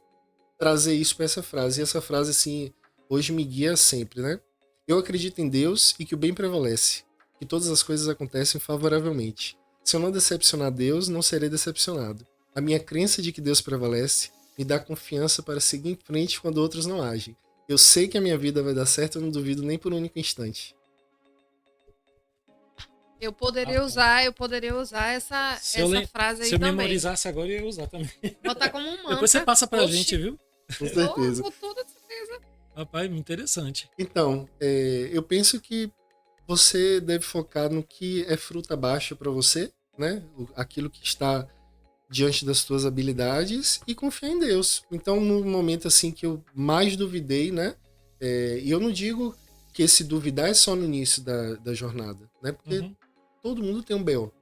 trazer isso para essa frase. E essa frase, assim, hoje me guia sempre, né? Eu acredito em Deus e que o bem prevalece, que todas as coisas acontecem favoravelmente. Se eu não decepcionar Deus, não serei decepcionado. A minha crença de que Deus prevalece me dá confiança para seguir em frente quando outros não agem. Eu sei que a minha vida vai dar certo, eu não duvido nem por um único instante. Eu poderia usar essa frase aí se eu também. memorizasse agora, eu ia usar também. Botar como um mantra. Depois você passa pra gente, viu? Com certeza. Com toda certeza. Rapaz, interessante. Então, eu penso que você deve focar no que é fruta baixa para você, né? Aquilo que está diante das tuas habilidades e confiar em Deus. Então, no momento assim que eu mais duvidei, né? E eu não digo que esse duvidar é só no início da jornada, né? Porque todo mundo tem um BO.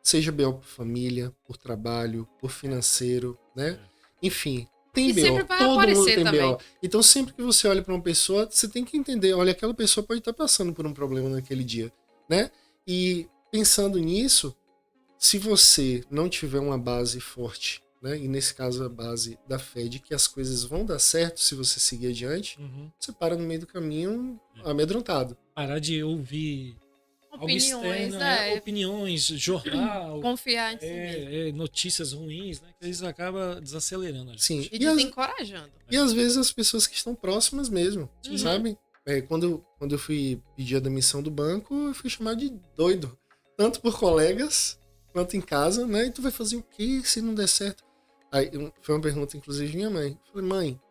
Seja BO por família, por trabalho, por financeiro, né? Enfim, tem BO. Todo mundo tem também. BO. Então, sempre que você olha para uma pessoa, você tem que entender, olha, aquela pessoa pode estar passando por um problema naquele dia, né? E pensando nisso, se você não tiver uma base forte, né? E nesse caso a base da fé de que as coisas vão dar certo se você seguir adiante, você para no meio do caminho amedrontado. Parar de ouvir opiniões, opiniões, jornal, confiar em si mesmo. Notícias ruins, né? Que isso acaba desacelerando a gente. Sim. E desencorajando. E às vezes as pessoas que estão próximas mesmo, sabe? Quando eu fui pedir a demissão do banco, eu fui chamado de doido. Tanto por colegas quanto em casa, né? E tu vai fazer o quê se não der certo? Aí foi uma pergunta, inclusive, de minha mãe. Eu falei, mãe,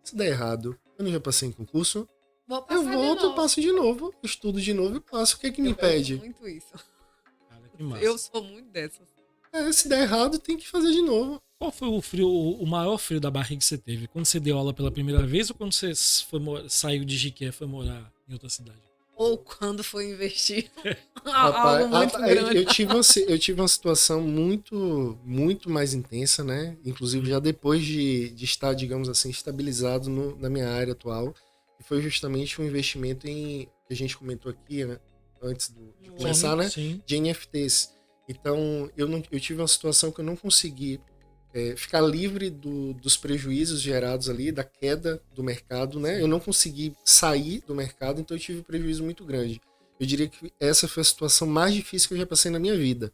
se der errado, eu não já passei em concurso? Eu volto, eu passo de novo, estudo de novo e passo. O que é que me impede? Eu muito isso. Cara, que massa. Eu sou muito dessas. Se der errado, tem que fazer de novo. Qual foi o maior frio da barriga que você teve? Quando você deu aula pela primeira vez ou quando você saiu de Jiqué e foi morar em outra cidade? Ou quando foi investir. Rapaz, algo muito grande. Eu tive uma situação muito, muito mais intensa, né? Inclusive já depois de estar, digamos assim, estabilizado na minha área atual. E foi justamente um investimento que a gente comentou aqui, né? Antes de começar, né? Sim. De NFTs. Então, eu tive uma situação que eu não consegui ficar livre dos prejuízos gerados ali, da queda do mercado, né? Eu não consegui sair do mercado, então eu tive um prejuízo muito grande. Eu diria que essa foi a situação mais difícil que eu já passei na minha vida.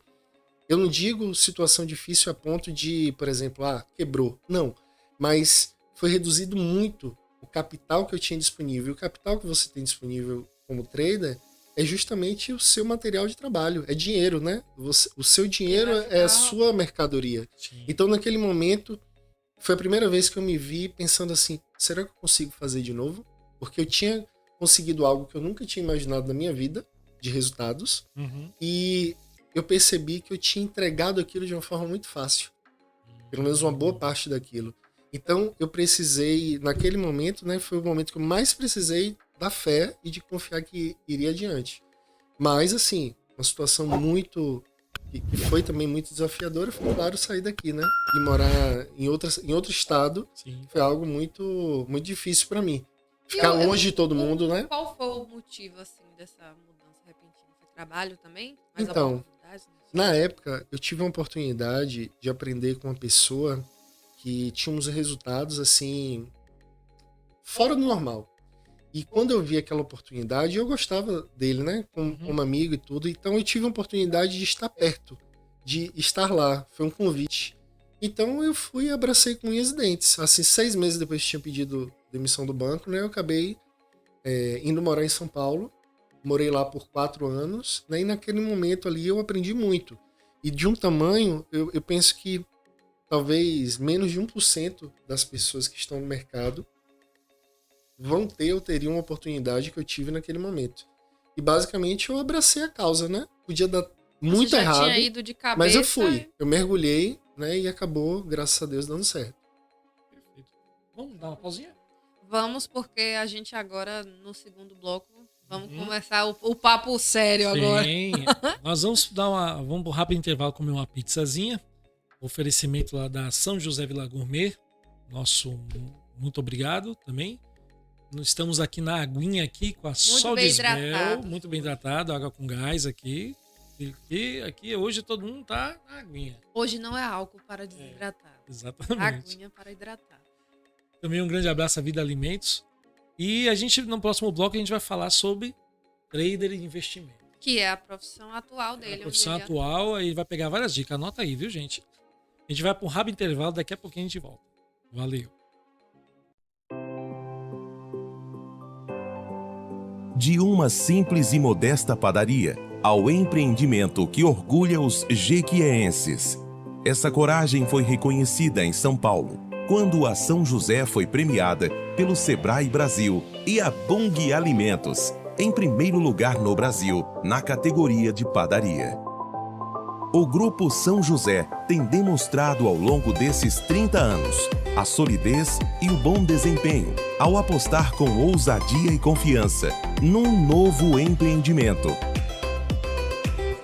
Eu não digo situação difícil a ponto de, por exemplo, quebrou. Não, mas foi reduzido muito o capital que eu tinha disponível. E o capital que você tem disponível como trader é justamente o seu material de trabalho, é dinheiro, né? O seu dinheiro é a sua mercadoria. Sim. Então, naquele momento, foi a primeira vez que eu me vi pensando assim, será que eu consigo fazer de novo? Porque eu tinha conseguido algo que eu nunca tinha imaginado na minha vida, de resultados, e eu percebi que eu tinha entregado aquilo de uma forma muito fácil. Pelo menos uma boa parte daquilo. Então, eu precisei, naquele momento, né, foi o momento que eu mais precisei da fé e de confiar que iria adiante. Mas, assim, uma situação muito... que foi também muito desafiadora, foi, claro, sair daqui, né? E morar em outro estado. Sim. Foi algo muito, muito difícil para mim. Ficar longe de todo mundo, né? Qual foi o motivo, assim, dessa mudança repentina? Foi trabalho também? Mais então, na época, eu tive a oportunidade de aprender com uma pessoa que tinha uns resultados, assim, fora do normal. E quando eu vi aquela oportunidade, eu gostava dele, né? Como amigo e tudo. Então eu tive a oportunidade de estar perto, de estar lá. Foi um convite. Então eu fui e abracei com unhas e dentes. Assim, 6 meses depois que tinha pedido demissão do banco, né? Eu acabei indo morar em São Paulo. Morei lá por 4 anos. Né, e naquele momento ali eu aprendi muito. E de um tamanho, eu penso que talvez menos de 1% das pessoas que estão no mercado vão ter ou teriam uma oportunidade que eu tive naquele momento. E basicamente eu abracei a causa, né? Podia dar muito errado, tinha ido de cabeça, mas eu fui. Eu mergulhei, né? E acabou, graças a Deus, dando certo. Perfeito. Vamos dar uma pausinha? Vamos, porque a gente agora, no segundo bloco, vamos começar o papo sério agora. Sim. Nós vamos vamos um rápido intervalo, comer uma pizzazinha. Oferecimento lá da São José Vila Gourmet. Nosso muito obrigado também. Nós estamos aqui na aguinha aqui com a Sol de Isabel, muito bem hidratado, água com gás aqui. E aqui hoje todo mundo tá na aguinha. Hoje não é álcool para desidratar. Exatamente. Aguinha para hidratar. Também um grande abraço à Vida Alimentos. E a gente, no próximo bloco, a gente vai falar sobre trader e investimento. Que é a profissão atual dele. A profissão atual, aí vai pegar várias dicas. Anota aí, viu, gente? A gente vai para um rápido intervalo, daqui a pouquinho a gente volta. Valeu. De uma simples e modesta padaria ao empreendimento que orgulha os jequiéenses. Essa coragem foi reconhecida em São Paulo, quando a São José foi premiada pelo Sebrae Brasil e a Bung Alimentos, em primeiro lugar no Brasil, na categoria de padaria. O Grupo São José tem demonstrado ao longo desses 30 anos a solidez e o bom desempenho ao apostar com ousadia e confiança num novo empreendimento.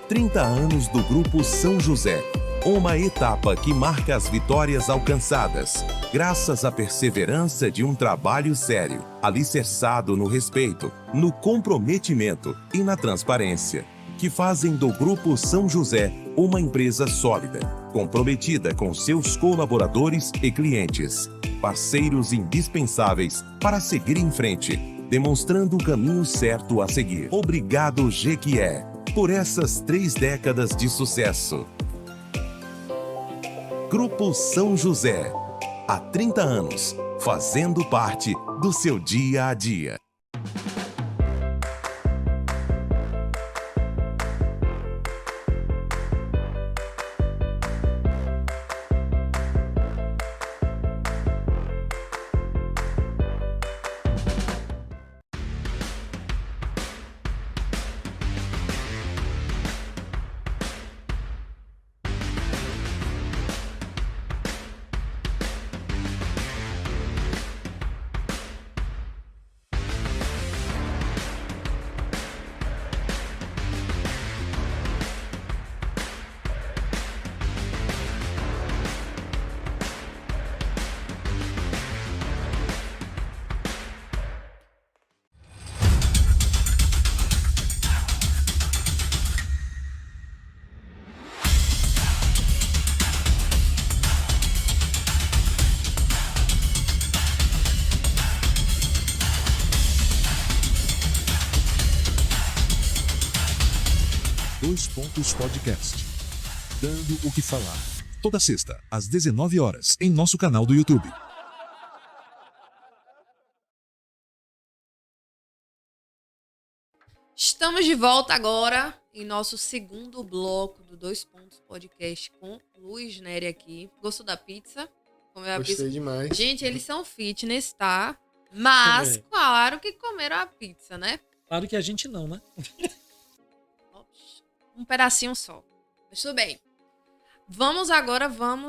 30 anos do Grupo São José, uma etapa que marca as vitórias alcançadas, graças à perseverança de um trabalho sério, alicerçado no respeito, no comprometimento e na transparência, que fazem do Grupo São José uma empresa sólida, comprometida com seus colaboradores e clientes, parceiros indispensáveis para seguir em frente, demonstrando o caminho certo a seguir. Obrigado, Jequié, por essas 3 décadas de sucesso. Grupo São José, há 30 anos, fazendo parte do seu dia a dia. Dois Pontos Podcast. Dando o que falar. Toda sexta, às 19 horas, em nosso canal do YouTube. Estamos de volta agora em nosso segundo bloco do 2 Pontos Podcast com Luiz Nery aqui. Gostou da pizza? Comeu a Gostei pizza? demais. Gente, eles são fitness, tá? Mas, claro que comeram a pizza, né? Claro que a gente não, né? Um pedacinho só. Mas tudo bem. Vamos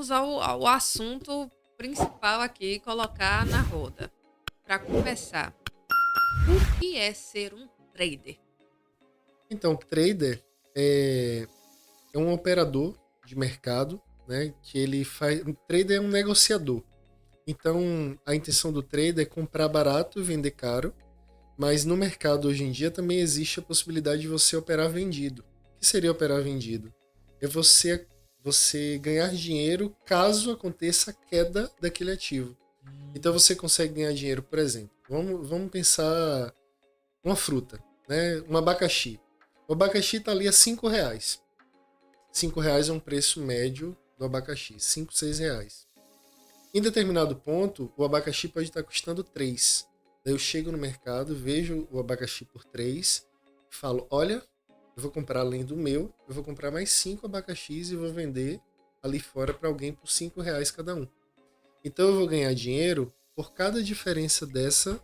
ao assunto principal aqui, colocar na roda. Para começar. O que é ser um trader? Então, trader é um operador de mercado, né? Que ele faz. Um trader é um negociador. Então, a intenção do trader é comprar barato e vender caro. Mas no mercado hoje em dia também existe a possibilidade de você operar vendido. O que seria operar vendido? É você ganhar dinheiro caso aconteça a queda daquele ativo. Então você consegue ganhar dinheiro, por exemplo. Vamos pensar uma fruta, né? Um abacaxi. O abacaxi está ali a R$5. R$5 é um preço médio do abacaxi. R$5, R$6. Em determinado ponto, o abacaxi pode estar custando 3. Daí eu chego no mercado, vejo o abacaxi por 3 e falo, olha, eu vou comprar além do meu, eu vou comprar mais 5 abacaxis e vou vender ali fora para alguém por R$5 cada um. Então eu vou ganhar dinheiro por cada diferença dessa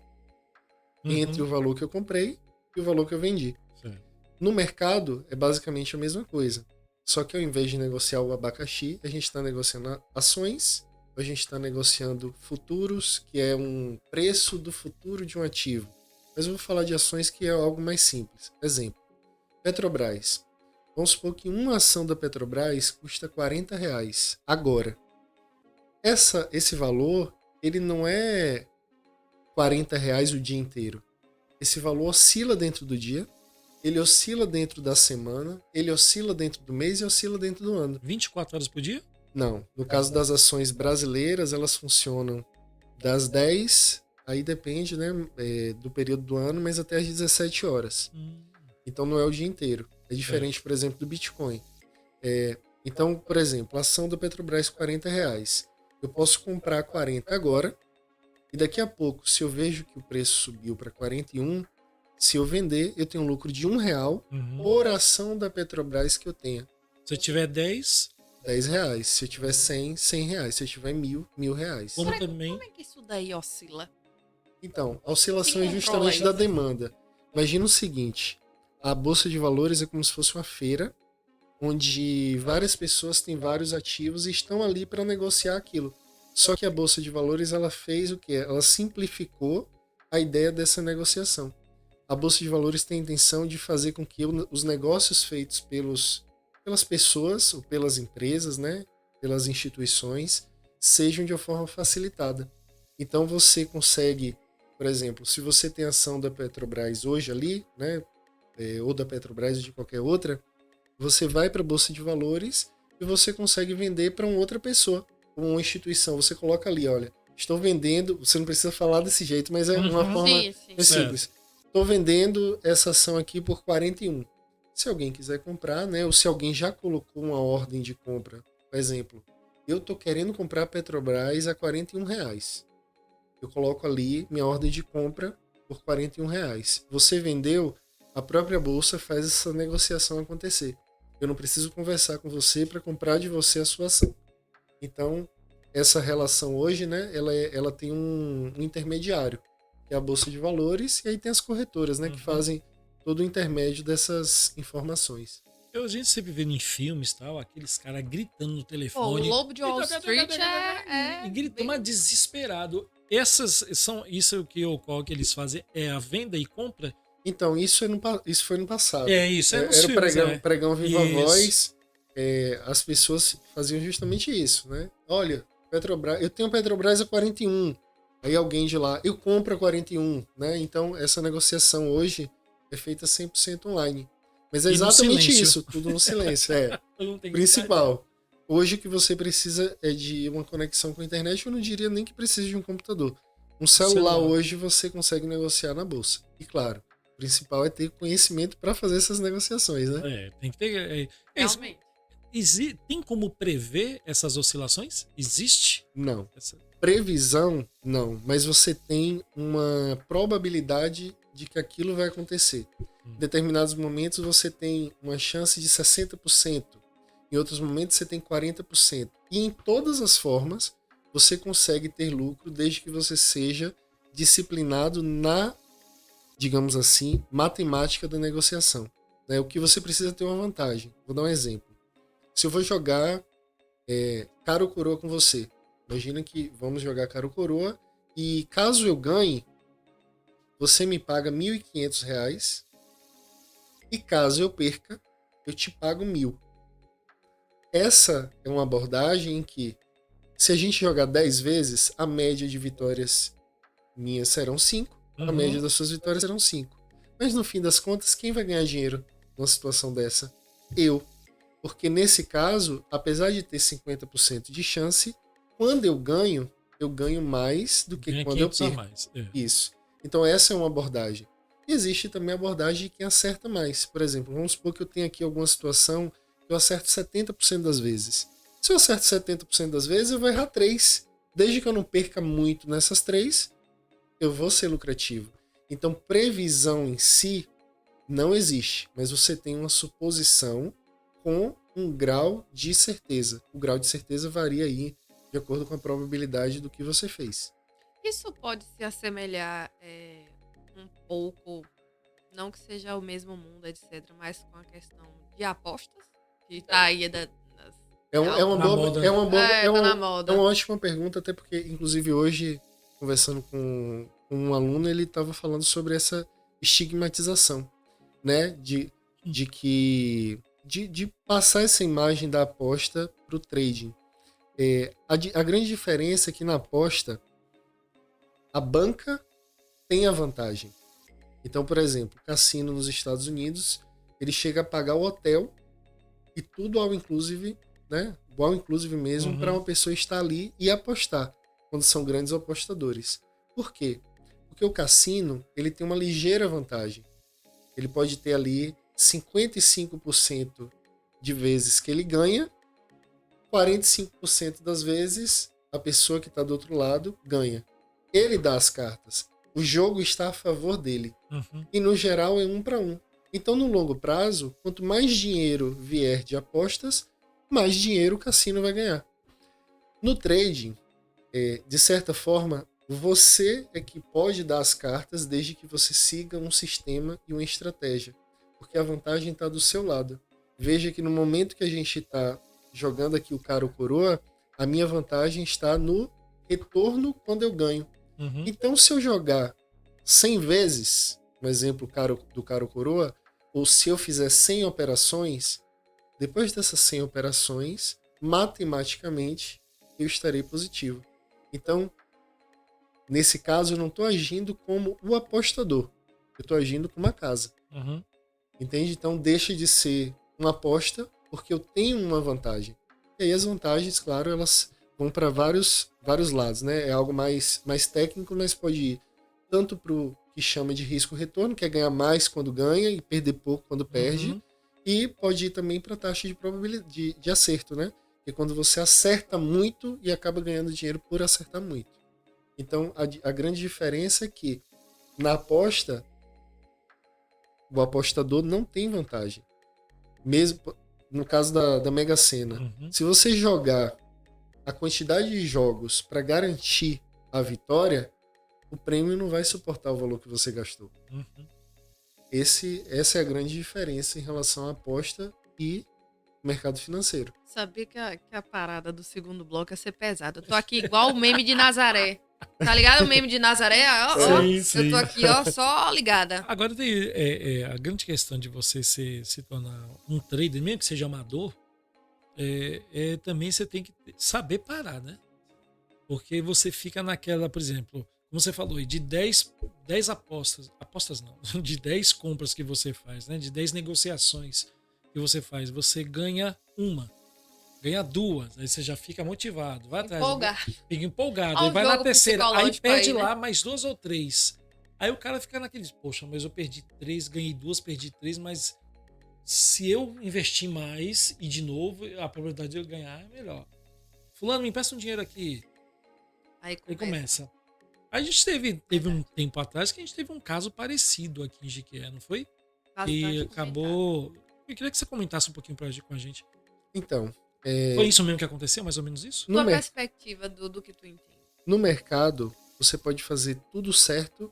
entre o valor que eu comprei e o valor que eu vendi. Sim. No mercado é basicamente a mesma coisa. Só que ao invés de negociar o abacaxi, a gente está negociando ações, a gente está negociando futuros, que é um preço do futuro de um ativo. Mas eu vou falar de ações que é algo mais simples. Exemplo, Petrobras. Vamos supor que uma ação da Petrobras custa R$40. Agora, esse valor, ele não é R$40 o dia inteiro. Esse valor oscila dentro do dia, ele oscila dentro da semana, ele oscila dentro do mês e oscila dentro do ano. 24 horas por dia? Não. No caso das ações brasileiras, elas funcionam das 10, aí depende, né, do período do ano, mas até às 17 horas. Então não é o dia inteiro. É diferente, por exemplo, do Bitcoin. Então, por exemplo, a ação da Petrobras R$40. Eu posso comprar 40 agora e daqui a pouco, se eu vejo que o preço subiu para 41, se eu vender, eu tenho um lucro de R$1 por ação da Petrobras que eu tenha. Se eu tiver 10... R$10. Se eu tiver 100, R$100. Se eu tiver 1.000, R$1.000. Como também... Como é que isso daí oscila? Então, a oscilação Quem é controla justamente da isso? demanda. Imagina o seguinte, a Bolsa de Valores é como se fosse uma feira, onde várias pessoas têm vários ativos e estão ali para negociar aquilo. Só que a Bolsa de Valores, ela fez o quê? Ela simplificou a ideia dessa negociação. A Bolsa de Valores tem a intenção de fazer com que os negócios feitos pelas pessoas ou pelas empresas, né, pelas instituições, sejam de uma forma facilitada. Então você consegue, por exemplo, se você tem ação da Petrobras hoje ali, né, ou da Petrobras ou de qualquer outra, você vai para a Bolsa de Valores e você consegue vender para uma outra pessoa, uma instituição. Você coloca ali, olha, estou vendendo, você não precisa falar desse jeito, mas é uma forma simples. Estou vendendo essa ação aqui por 41. Se alguém quiser comprar, né, ou se alguém já colocou uma ordem de compra, por exemplo, eu estou querendo comprar a Petrobras a R$41. Eu coloco ali minha ordem de compra por R$41. Você vendeu, a própria bolsa faz essa negociação acontecer. Eu não preciso conversar com você para comprar de você a sua ação. Então, essa relação hoje, né, ela tem um intermediário, que é a Bolsa de Valores, e aí tem as corretoras, né, que fazem todo o intermédio dessas informaçõões. A gente sempre vê em filmes e tal, aqueles caras gritando no Pô, o telefone. Lobo de Wall Street E gritando, mas desesperado. Isso que ocorre que eles fazem é a venda e compra? Então, isso foi no passado. Isso é nos Era filmes, o pregão Viva Isso. Voz. As pessoas faziam justamente isso, né? Olha, Petrobras, eu tenho Petrobras a 41. Aí alguém de lá, eu compro a 41, né? Então, essa negociação hoje é feita 100% online. Mas é exatamente isso, tudo no silêncio. Principal. Hoje o que você precisa é de uma conexão com a internet. Eu não diria nem que precisa de um computador. Um celular hoje você consegue negociar na bolsa. E claro, o principal é ter conhecimento para fazer essas negociações, né? Tem que ter. Realmente. tem como prever essas oscilações? Existe? Não. Previsão, não. Mas você tem uma probabilidade de que aquilo vai acontecer. Em determinados momentos você tem uma chance de 60%. Em outros momentos você tem 40%. E em todas as formas você consegue ter lucro desde que você seja disciplinado na, digamos assim, matemática da negociação. Né? O que você precisa ter uma vantagem. Vou dar um exemplo. Se eu vou jogar cara ou coroa com você, imagina que vamos jogar cara ou coroa e caso eu ganhe, você me paga R$ 1.500 e caso eu perca, eu te pago 1.000. Essa é uma abordagem em que, se a gente jogar 10 vezes, a média de vitórias minhas serão 5, a média das suas vitórias serão 5. Mas no fim das contas, quem vai ganhar dinheiro numa situação dessa? Eu. Porque nesse caso, apesar de ter 50% de chance, quando eu ganho mais do que quando eu perco. Mais. Isso. Então essa é uma abordagem. E existe também a abordagem de quem acerta mais. Por exemplo, vamos supor que eu tenho aqui alguma situação que eu acerto 70% das vezes. Se eu acerto 70% das vezes, eu vou errar 3. Desde que eu não perca muito nessas 3, eu vou ser lucrativo. Então, previsão em si não existe, mas você tem uma suposição com um grau de certeza. O grau de certeza varia aí de acordo com a probabilidade do que você fez. Isso pode se assemelhar um pouco, não que seja o mesmo mundo, etc., mas com a questão de apostas, que tá aí É uma ótima pergunta, até porque, inclusive, hoje, conversando com um aluno, ele estava falando sobre essa estigmatização, né? De passar essa imagem da aposta para o trading. A grande diferença é que na aposta, a banca tem a vantagem. Então, por exemplo, o cassino nos Estados Unidos, ele chega a pagar o hotel e tudo all inclusive, né? All inclusive mesmo, para uma pessoa estar ali e apostar, quando são grandes apostadores. Por quê? Porque o cassino, ele tem uma ligeira vantagem. Ele pode ter ali 55% de vezes que ele ganha, 45% das vezes a pessoa que está do outro lado ganha. Ele dá as cartas. O jogo está a favor dele. E no geral é 1 para 1. Então no longo prazo, quanto mais dinheiro vier de apostas, mais dinheiro o cassino vai ganhar. No trading, de certa forma, você é que pode dar as cartas desde que você siga um sistema e uma estratégia. Porque a vantagem está do seu lado. Veja que no momento que a gente está jogando aqui o cara ou coroa, a minha vantagem está no retorno quando eu ganho. Então, se eu jogar 100 vezes, no exemplo do cara ou coroa, ou se eu fizer 100 operações, depois dessas 100 operações, matematicamente, eu estarei positivo. Então, nesse caso, eu não estou agindo como o apostador. Eu estou agindo como a casa. Entende? Então, deixa de ser uma aposta, porque eu tenho uma vantagem. E aí as vantagens, claro, elas vão para vários lados, né? É algo mais técnico, mas pode ir tanto para o que chama de risco-retorno, que é ganhar mais quando ganha e perder pouco quando perde, e pode ir também para a taxa de probabilidade de acerto, né? Que é quando você acerta muito e acaba ganhando dinheiro por acertar muito. Então, a grande diferença é que na aposta, o apostador não tem vantagem. Mesmo no caso da Mega Sena. Se você jogar a quantidade de jogos para garantir a vitória, o prêmio não vai suportar o valor que você gastou. Essa é a grande diferença em relação à aposta e mercado financeiro. Sabia que a parada do segundo bloco ia ser pesada. Eu tô aqui igual o meme de Nazaré. Tá ligado o meme de Nazaré? Sim. Eu tô aqui, só ligada. Agora tem a grande questão de você se tornar um trader, mesmo que seja amador, também você tem que saber parar, né? Porque você fica naquela, por exemplo, como você falou, de 10 apostas não, de 10 compras que você faz, né? De 10 negociações que você faz, você ganha uma. Ganha 2, aí você já fica motivado. Vai atrás. Fica empolgado. Aí vai na terceira, aí perde aí, né? Lá mais 2 ou 3. Aí o cara fica naqueles, poxa, mas eu perdi 3, ganhei 2, perdi 3, mas se eu investir mais e de novo, a probabilidade de eu ganhar é melhor. Fulano, me empresta um dinheiro aqui. Aí Aí começa. começa. A gente teve um tempo atrás que a gente teve um caso parecido aqui em Jequié, não foi? E Bastante acabou. Eu queria que você comentasse um pouquinho com a gente. Então, Foi isso mesmo que aconteceu, mais ou menos isso? no, Tua mer- perspectiva do que tu entende. no mercado, você pode fazer tudo certo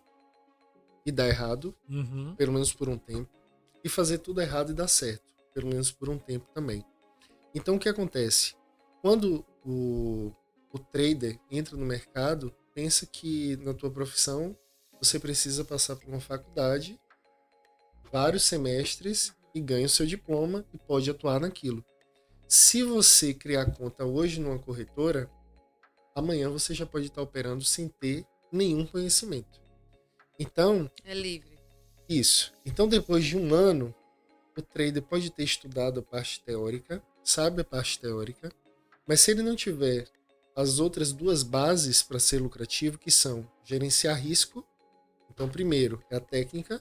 e dar errado, Uhum. pelo menos por um tempo, e fazer tudo errado e dar certo, pelo menos por um tempo também. Então, o que acontece? Quando o trader entra no mercado, pensa que na tua profissão você precisa passar por uma faculdade, vários semestres e ganha o seu diploma e pode atuar naquilo. Se você criar conta hoje numa corretora, amanhã você já pode estar operando sem ter nenhum conhecimento. Então, É livre. isso. Então, depois de um ano, o trader pode ter estudado a parte teórica, sabe a parte teórica, mas se ele não tiver as outras duas bases para ser lucrativo, que são gerenciar risco, então, primeiro é a técnica,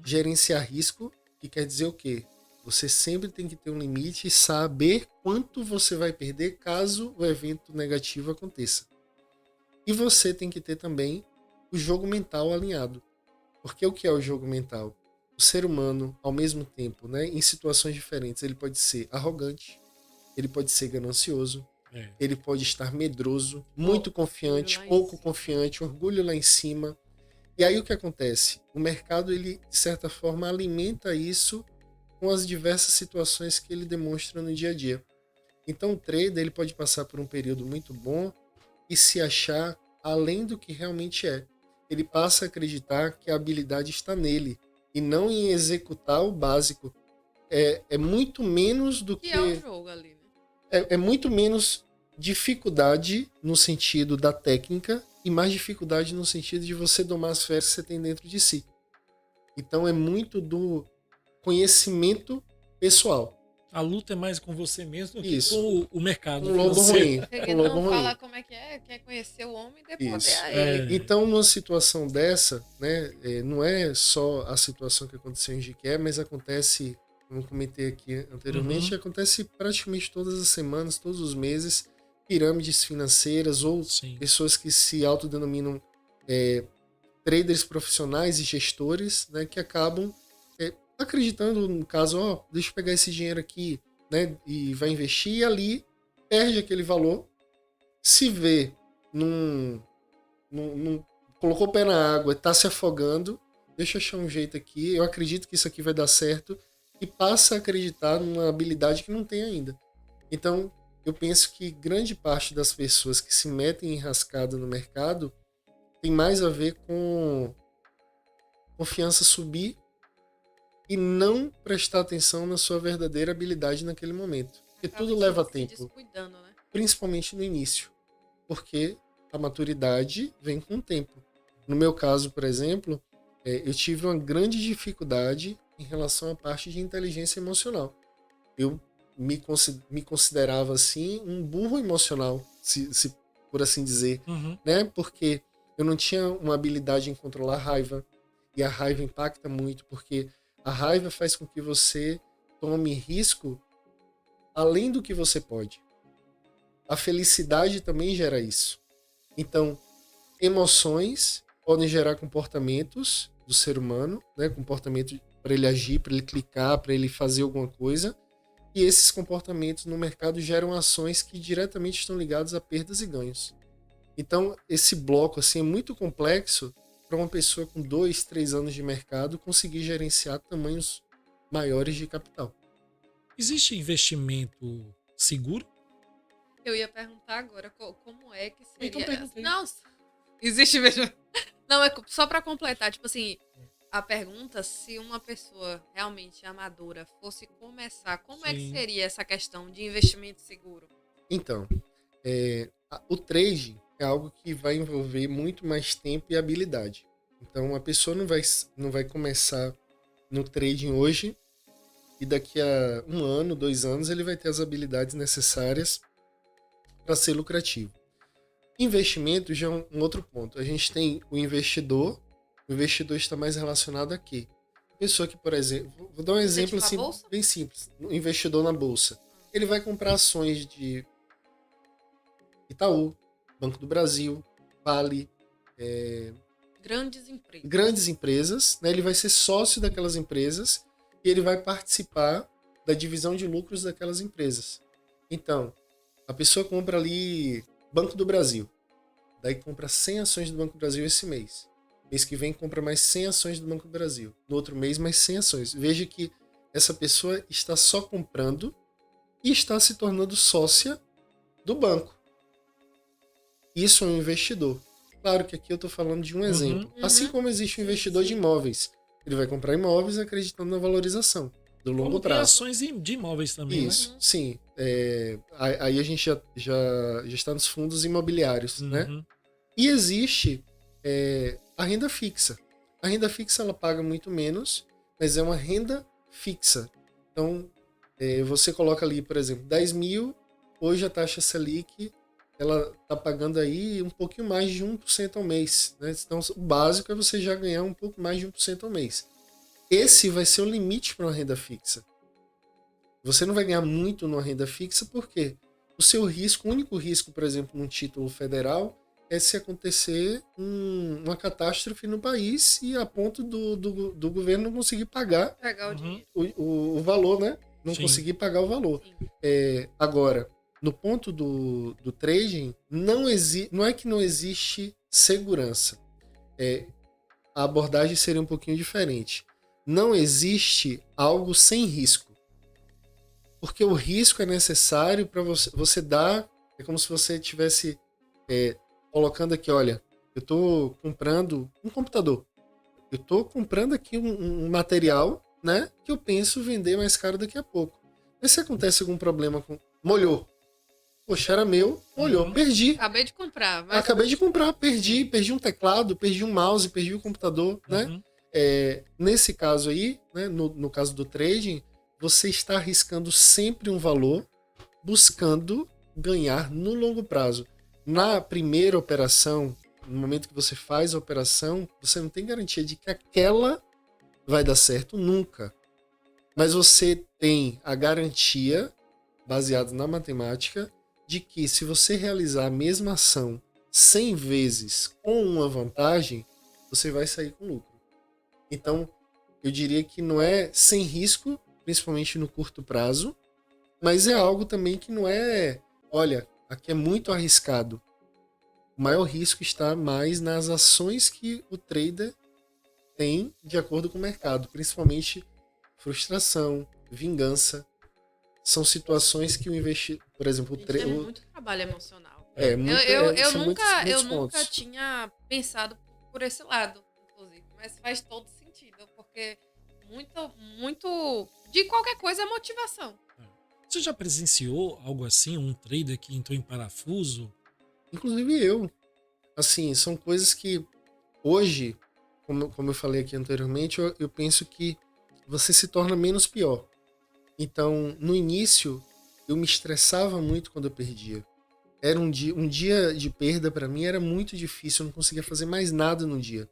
gerenciar risco, que quer dizer o quê? Você sempre tem que ter um limite e saber quanto você vai perder caso o evento negativo aconteça. E você tem que ter também o jogo mental alinhado. Porque o que é o jogo mental? O ser humano, ao mesmo tempo, né, em situações diferentes, ele pode ser arrogante, ele pode ser ganancioso, ele pode estar medroso, muito confiante, lá em pouco cima. confiante, orgulho lá em cima. E aí o que acontece? O mercado, ele, de certa forma, alimenta isso com as diversas situações que ele demonstra no dia a dia. Então o trader, ele pode passar por um período muito bom e se achar além do que realmente é. Ele passa a acreditar que a habilidade está nele e não em executar o básico. É muito menos do Que que... é o jogo ali, né? É muito menos dificuldade no sentido da técnica e mais dificuldade no sentido de você domar as férias que você tem dentro de si. Então é muito do conhecimento pessoal. A luta é mais com você mesmo do Isso. que com o mercado. Um lobo financeiro. ruim. Ele Um lobo não fala ruim. como é que é, quer conhecer o homem e depois Isso. a ele. Então, numa situação dessa, né, não é só a situação que aconteceu em Jiqué, mas acontece, como eu comentei aqui anteriormente, acontece praticamente todas as semanas, todos os meses, pirâmides financeiras ou Sim. pessoas que se autodenominam traders profissionais e gestores, né, que acabam acreditando no caso, deixa eu pegar esse dinheiro aqui, né, e vai investir, e ali perde aquele valor, se vê colocou o pé na água e está se afogando, deixa eu achar um jeito aqui, eu acredito que isso aqui vai dar certo, e passa a acreditar numa habilidade que não tem ainda. Então, eu penso que grande parte das pessoas que se metem em enrascada no mercado tem mais a ver com confiança subir e não prestar atenção na sua verdadeira habilidade naquele momento. Porque tudo leva tempo, Descuidando, né? principalmente no início. Porque a maturidade vem com o tempo. No meu caso, por exemplo, eu tive uma grande dificuldade em relação à parte de inteligência emocional. Eu me considerava, assim, um burro emocional, se por assim dizer, né? Porque eu não tinha uma habilidade em controlar a raiva, e a raiva impacta muito, porque a raiva faz com que você tome risco além do que você pode. A felicidade também gera isso. Então, emoções podem gerar comportamentos do ser humano, né? Comportamento para ele agir, para ele clicar, para ele fazer alguma coisa. E esses comportamentos no mercado geram ações que diretamente estão ligadas a perdas e ganhos. Então, esse bloco assim, é muito complexo para uma pessoa com 2, 3 anos de mercado conseguir gerenciar tamanhos maiores de capital. Existe investimento seguro? Eu ia perguntar agora como é que seria. Então perguntei. Não, existe mesmo. Não, é só pra completar. Tipo assim, a pergunta, se uma pessoa realmente amadora fosse começar, como é que Sim. seria essa questão de investimento seguro? Então, o trading é algo que vai envolver muito mais tempo e habilidade. Então, a pessoa não vai começar no trading hoje e daqui a 1 ano, 2 anos, ele vai ter as habilidades necessárias para ser lucrativo. Investimento já é um outro ponto. A gente tem o investidor está mais relacionado a quê? pessoa que, por exemplo, vou dar um exemplo assim, bem simples, um investidor na bolsa. Ele vai comprar ações de Itaú, Banco do Brasil, Vale, grandes empresas, né? Ele vai ser sócio daquelas empresas e ele vai participar da divisão de lucros daquelas empresas. Então, a pessoa compra ali Banco do Brasil, daí compra 100 ações do Banco do Brasil esse mês. Mês que vem compra mais 100 ações do Banco do Brasil. No outro mês, mais 100 ações. Veja que essa pessoa está só comprando e está se tornando sócia do banco. Isso é um investidor. Claro que aqui eu estou falando de um exemplo. Assim como existe um investidor de imóveis. Ele vai comprar imóveis acreditando na valorização do longo prazo. Tem ações de imóveis também, isso, né? Sim. Aí a gente já está nos fundos imobiliários, né? E existe a renda fixa. A renda fixa ela paga muito menos, mas é uma renda fixa. Então, você coloca ali, por exemplo, 10 mil, hoje a taxa Selic ela está pagando aí um pouquinho mais de 1% ao mês. Né? Então, o básico é você já ganhar um pouco mais de 1% ao mês. Esse vai ser o limite para uma renda fixa. Você não vai ganhar muito numa renda fixa, porque o seu risco, o único risco, por exemplo, num título federal, é se acontecer uma catástrofe no país e a ponto do governo não conseguir pagar o valor, né? Não conseguir pagar o valor. Agora, no ponto do trading, não é que não existe segurança. A abordagem seria um pouquinho diferente. Não existe algo sem risco. Porque o risco é necessário para você dar... É como se você estivesse colocando aqui, olha, eu estou comprando um computador. Eu estou comprando aqui um material, né, que eu penso vender mais caro daqui a pouco. Mas se acontece algum problema molhou. Poxa, era meu, molhou, perdi. Acabei de comprar. Perdi um teclado, perdi um mouse, perdi o computador, né? Nesse caso aí, né, no caso do trading, você está arriscando sempre um valor, buscando ganhar no longo prazo. Na primeira operação, no momento que você faz a operação, você não tem garantia de que aquela vai dar certo nunca. Mas você tem a garantia, baseada na matemática, de que se você realizar a mesma ação 100 vezes com uma vantagem, você vai sair com lucro. Então, eu diria que não é sem risco, principalmente no curto prazo, mas é algo também que não é, olha, aqui é muito arriscado. O maior risco está mais nas ações que o trader tem de acordo com o mercado, principalmente frustração, vingança. São situações que o investidor, por exemplo, é muito trabalho emocional. Eu nunca tinha pensado por esse lado, inclusive, mas faz todo sentido, porque muito de qualquer coisa é motivação. Você já presenciou algo assim, um trader que entrou em parafuso? Inclusive eu. Assim, são coisas que hoje, como eu falei aqui anteriormente, eu penso que você se torna menos pior. Então, no início, eu me estressava muito quando eu perdia. Era um dia de perda para mim era muito difícil, eu não conseguia fazer mais nada no dia.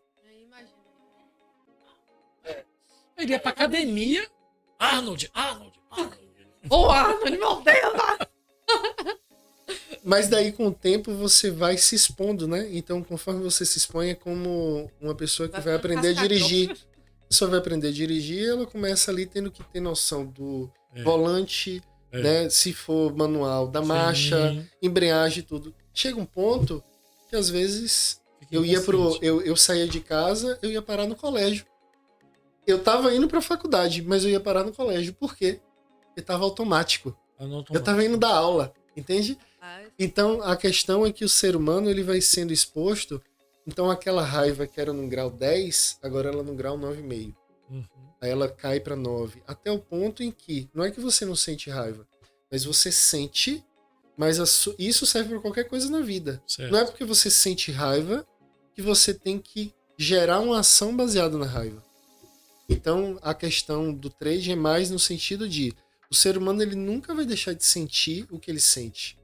Eu iria pra academia. Arnold. Ô, Arnold, meu Deus! Mas daí, com o tempo, você vai se expondo, né? Então, conforme você se expõe, é como uma pessoa que vai aprender a dirigir. A pessoa vai aprender a dirigir, ela começa ali tendo que ter noção do volante, né? Se for manual, da marcha, embreagem e tudo. Chega um ponto que, às vezes, eu saía de casa, eu ia parar no colégio. Eu tava indo pra faculdade, mas eu ia parar no colégio. Por quê? Porque tava automático. Eu tava indo dar aula, entende? Então, a questão é que o ser humano ele vai sendo exposto. Então, aquela raiva que era no grau 10, agora ela é no grau 9,5. Aí ela cai para 9. Até o ponto em que, não é que você não sente raiva, mas você sente, mas isso serve para qualquer coisa na vida. Certo. Não é porque você sente raiva que você tem que gerar uma ação baseada na raiva. Então, a questão do trade é mais no sentido de o ser humano ele nunca vai deixar de sentir o que ele sente.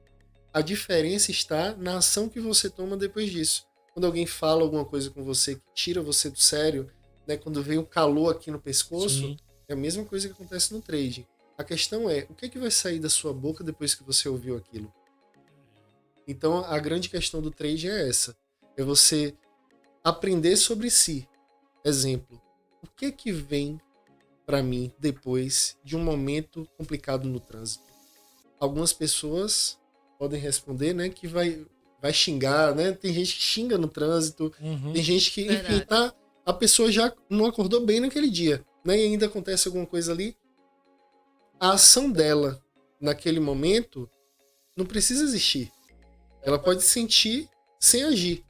A diferença está na ação que você toma depois disso. Quando alguém fala alguma coisa com você que tira você do sério, né? Quando vem o calor aqui no pescoço, Sim. é a mesma coisa que acontece no trading. A questão é, o que é que vai sair da sua boca depois que você ouviu aquilo? Então, a grande questão do trading é essa. É você aprender sobre si. Exemplo, o que é que vem para mim depois de um momento complicado no trânsito? Algumas pessoas podem responder, né, que vai xingar, né? Tem gente que xinga no trânsito, tem gente que, enfim, a pessoa já não acordou bem naquele dia, né? E ainda acontece alguma coisa ali. A ação dela naquele momento não precisa existir. Ela pode sentir sem agir.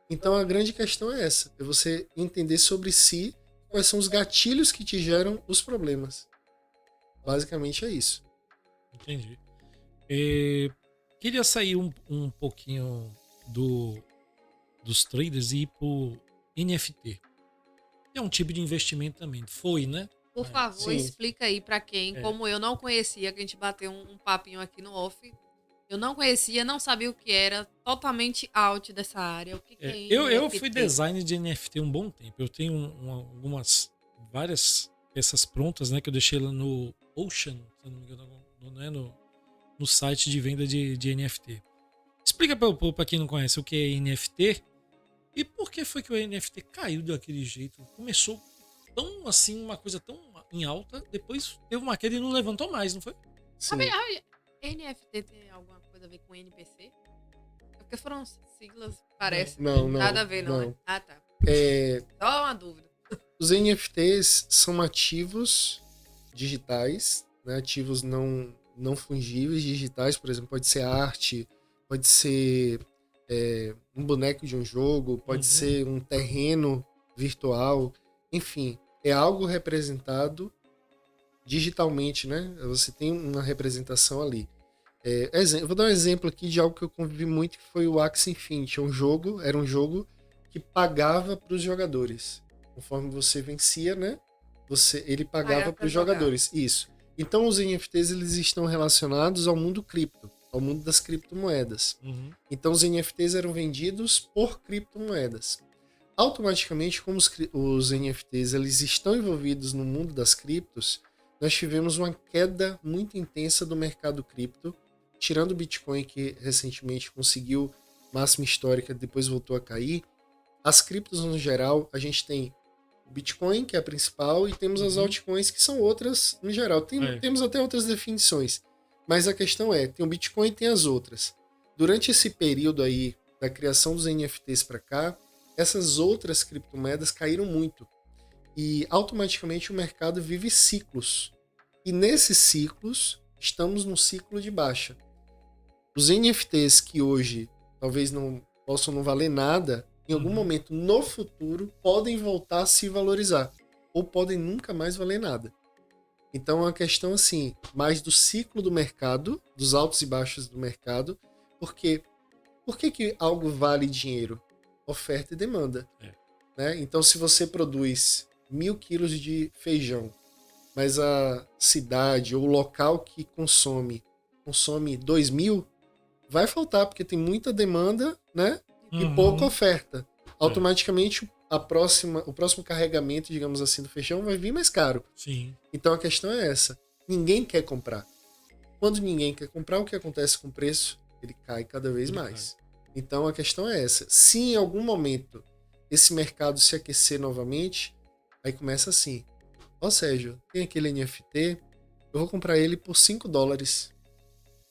Então a grande questão é essa, é você entender sobre si quais são os gatilhos que te geram os problemas. Basicamente é isso. Entendi. Queria sair um pouquinho dos traders e ir pro NFT. É um tipo de investimento também. Foi, né? Por favor, Sim. explica aí pra quem, como eu não conhecia, que a gente bateu um papinho aqui no off. Eu não conhecia, não sabia o que era, totalmente out dessa área. O que é Eu NFT? fui designer de NFT um bom tempo. Eu tenho várias peças prontas, né? Que eu deixei lá no Ocean, se eu não me engano, né, no site de venda de NFT. Explica pra quem não conhece o que é NFT e por que foi que o NFT caiu daquele jeito. Começou tão assim, uma coisa tão em alta, depois teve uma queda e não levantou mais, não foi? Sim. NFT tem alguma coisa a ver com NPC? É porque foram siglas, parece. Não, Nada a ver, não. não. Né? Ah, tá. É, Só uma dúvida. os NFTs são ativos digitais, né? Ativos não fungíveis digitais, por exemplo, pode ser arte, pode ser um boneco de um jogo, pode ser um terreno virtual, enfim, é algo representado digitalmente, né? Você tem uma representação ali. Vou dar um exemplo aqui de algo que eu convivi muito, que foi o Axie Infinity. Era um jogo que pagava para os jogadores. Conforme você vencia, né? Ele pagava para os jogadores. Isso. Então os NFTs eles estão relacionados ao mundo cripto, ao mundo das criptomoedas. Então os NFTs eram vendidos por criptomoedas. Automaticamente, como os NFTs eles estão envolvidos no mundo das criptos, nós tivemos uma queda muito intensa do mercado cripto, tirando o Bitcoin, que recentemente conseguiu máxima histórica, depois voltou a cair. As criptos, no geral, a gente tem o Bitcoin, que é a principal, e temos as altcoins, que são outras, no geral. Temos até outras definições. Mas a questão tem o Bitcoin e tem as outras. Durante esse período aí, da criação dos NFTs para cá, essas outras criptomoedas caíram muito. E automaticamente o mercado vive ciclos. E nesses ciclos, estamos num ciclo de baixa. Os NFTs que hoje talvez não possam não valer nada, em algum momento no futuro podem voltar a se valorizar. Ou podem nunca mais valer nada. Então é uma questão assim, mais do ciclo do mercado, dos altos e baixos do mercado. Porque por que algo vale dinheiro? Oferta e demanda. Né? Então se você produz 1.000 quilos de feijão, mas a cidade ou o local que consome 2.000, vai faltar, porque tem muita demanda, né? E pouca oferta. Automaticamente, o próximo carregamento, digamos assim, do feijão vai vir mais caro. Sim. Então a questão é essa. Ninguém quer comprar. Quando ninguém quer comprar, o que acontece com o preço? Ele cai cada vez mais. Então a questão é essa. Se em algum momento esse mercado se aquecer novamente, aí começa assim. Ó, Sérgio, tem aquele NFT, eu vou comprar ele por $5.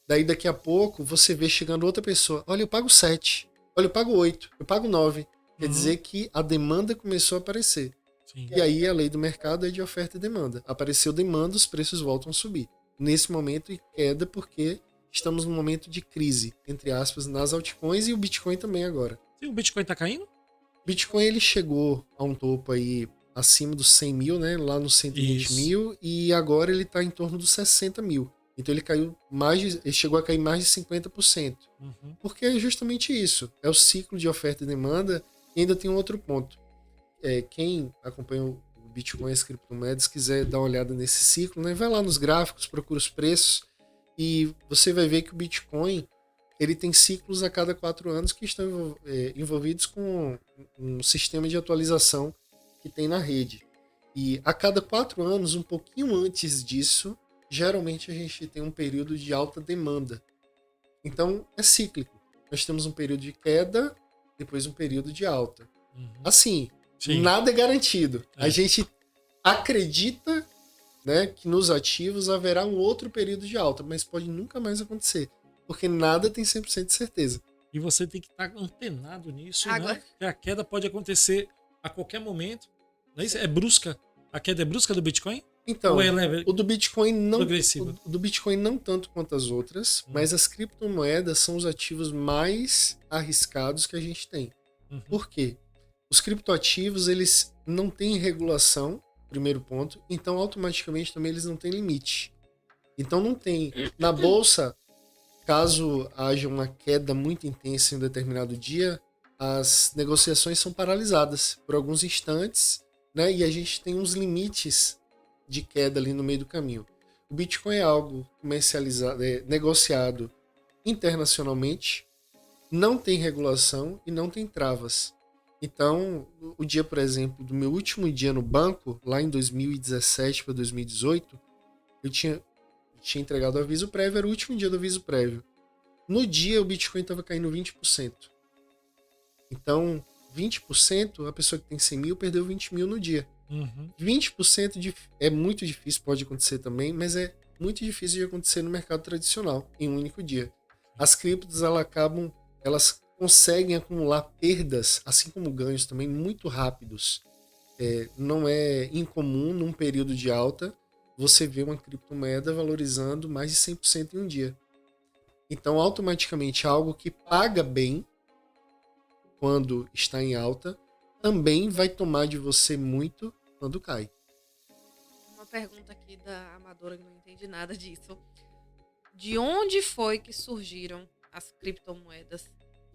Daí daqui a pouco você vê chegando outra pessoa. Olha, eu pago 7. Olha, eu pago 8. Eu pago 9. Quer dizer que a demanda começou a aparecer. Sim. E aí a lei do mercado é de oferta e demanda. Apareceu demanda, os preços voltam a subir. Nesse momento, e queda porque estamos num momento de crise, entre aspas, nas altcoins e o Bitcoin também agora. E o Bitcoin tá caindo? Bitcoin ele chegou a um topo aí acima dos 100 mil, né? Lá nos 120 mil, e agora ele está em torno dos 60 mil. Então ele chegou a cair mais de 50%. Porque é justamente isso. É o ciclo de oferta e demanda. E ainda tem um outro ponto. Quem acompanha o Bitcoin e as criptomoedas, quiser dar uma olhada nesse ciclo, né? Vai lá nos gráficos, procura os preços, e você vai ver que o Bitcoin ele tem ciclos a cada 4 anos que estão envolvidos com um sistema de atualização que que tem na rede. E a cada 4 anos, um pouquinho antes disso, geralmente a gente tem um período de alta demanda. Então, é cíclico. Nós temos um período de queda, depois um período de alta. Assim, Sim. nada é garantido. A gente acredita, né, que nos ativos haverá um outro período de alta, mas pode nunca mais acontecer, porque nada tem 100% de certeza. E você tem que estar antenado nisso, Agora- né? Porque a queda pode acontecer a qualquer momento. Não é isso? É brusca. A queda é brusca do Bitcoin? Então, Ou ela é o do Bitcoin não, progressiva? o do Bitcoin não tanto quanto as outras, mas as criptomoedas são os ativos mais arriscados que a gente tem. Por quê? Os criptoativos, eles não têm regulação, primeiro ponto, então automaticamente também eles não têm limite. Então não tem. Na bolsa, caso haja uma queda muito intensa em um determinado dia, as negociações são paralisadas por alguns instantes, né? E a gente tem uns limites de queda ali no meio do caminho. O Bitcoin é algo comercializado, negociado internacionalmente, não tem regulação e não tem travas. Então, o dia, por exemplo, do meu último dia no banco, lá em 2017 para 2018, eu tinha entregado o aviso prévio, era o último dia do aviso prévio. No dia, o Bitcoin estava caindo 20%. Então, 20%, a pessoa que tem 100 mil perdeu 20 mil no dia. 20% é muito difícil, pode acontecer também, mas é muito difícil de acontecer no mercado tradicional, em um único dia. As criptos, elas conseguem acumular perdas, assim como ganhos também, muito rápidos. Não é incomum, num período de alta, você ver uma criptomoeda valorizando mais de 100% em um dia. Então, automaticamente, algo que paga bem quando está em alta, também vai tomar de você muito quando cai. Uma pergunta aqui da amadora que não entende nada disso. De onde foi que surgiram as criptomoedas,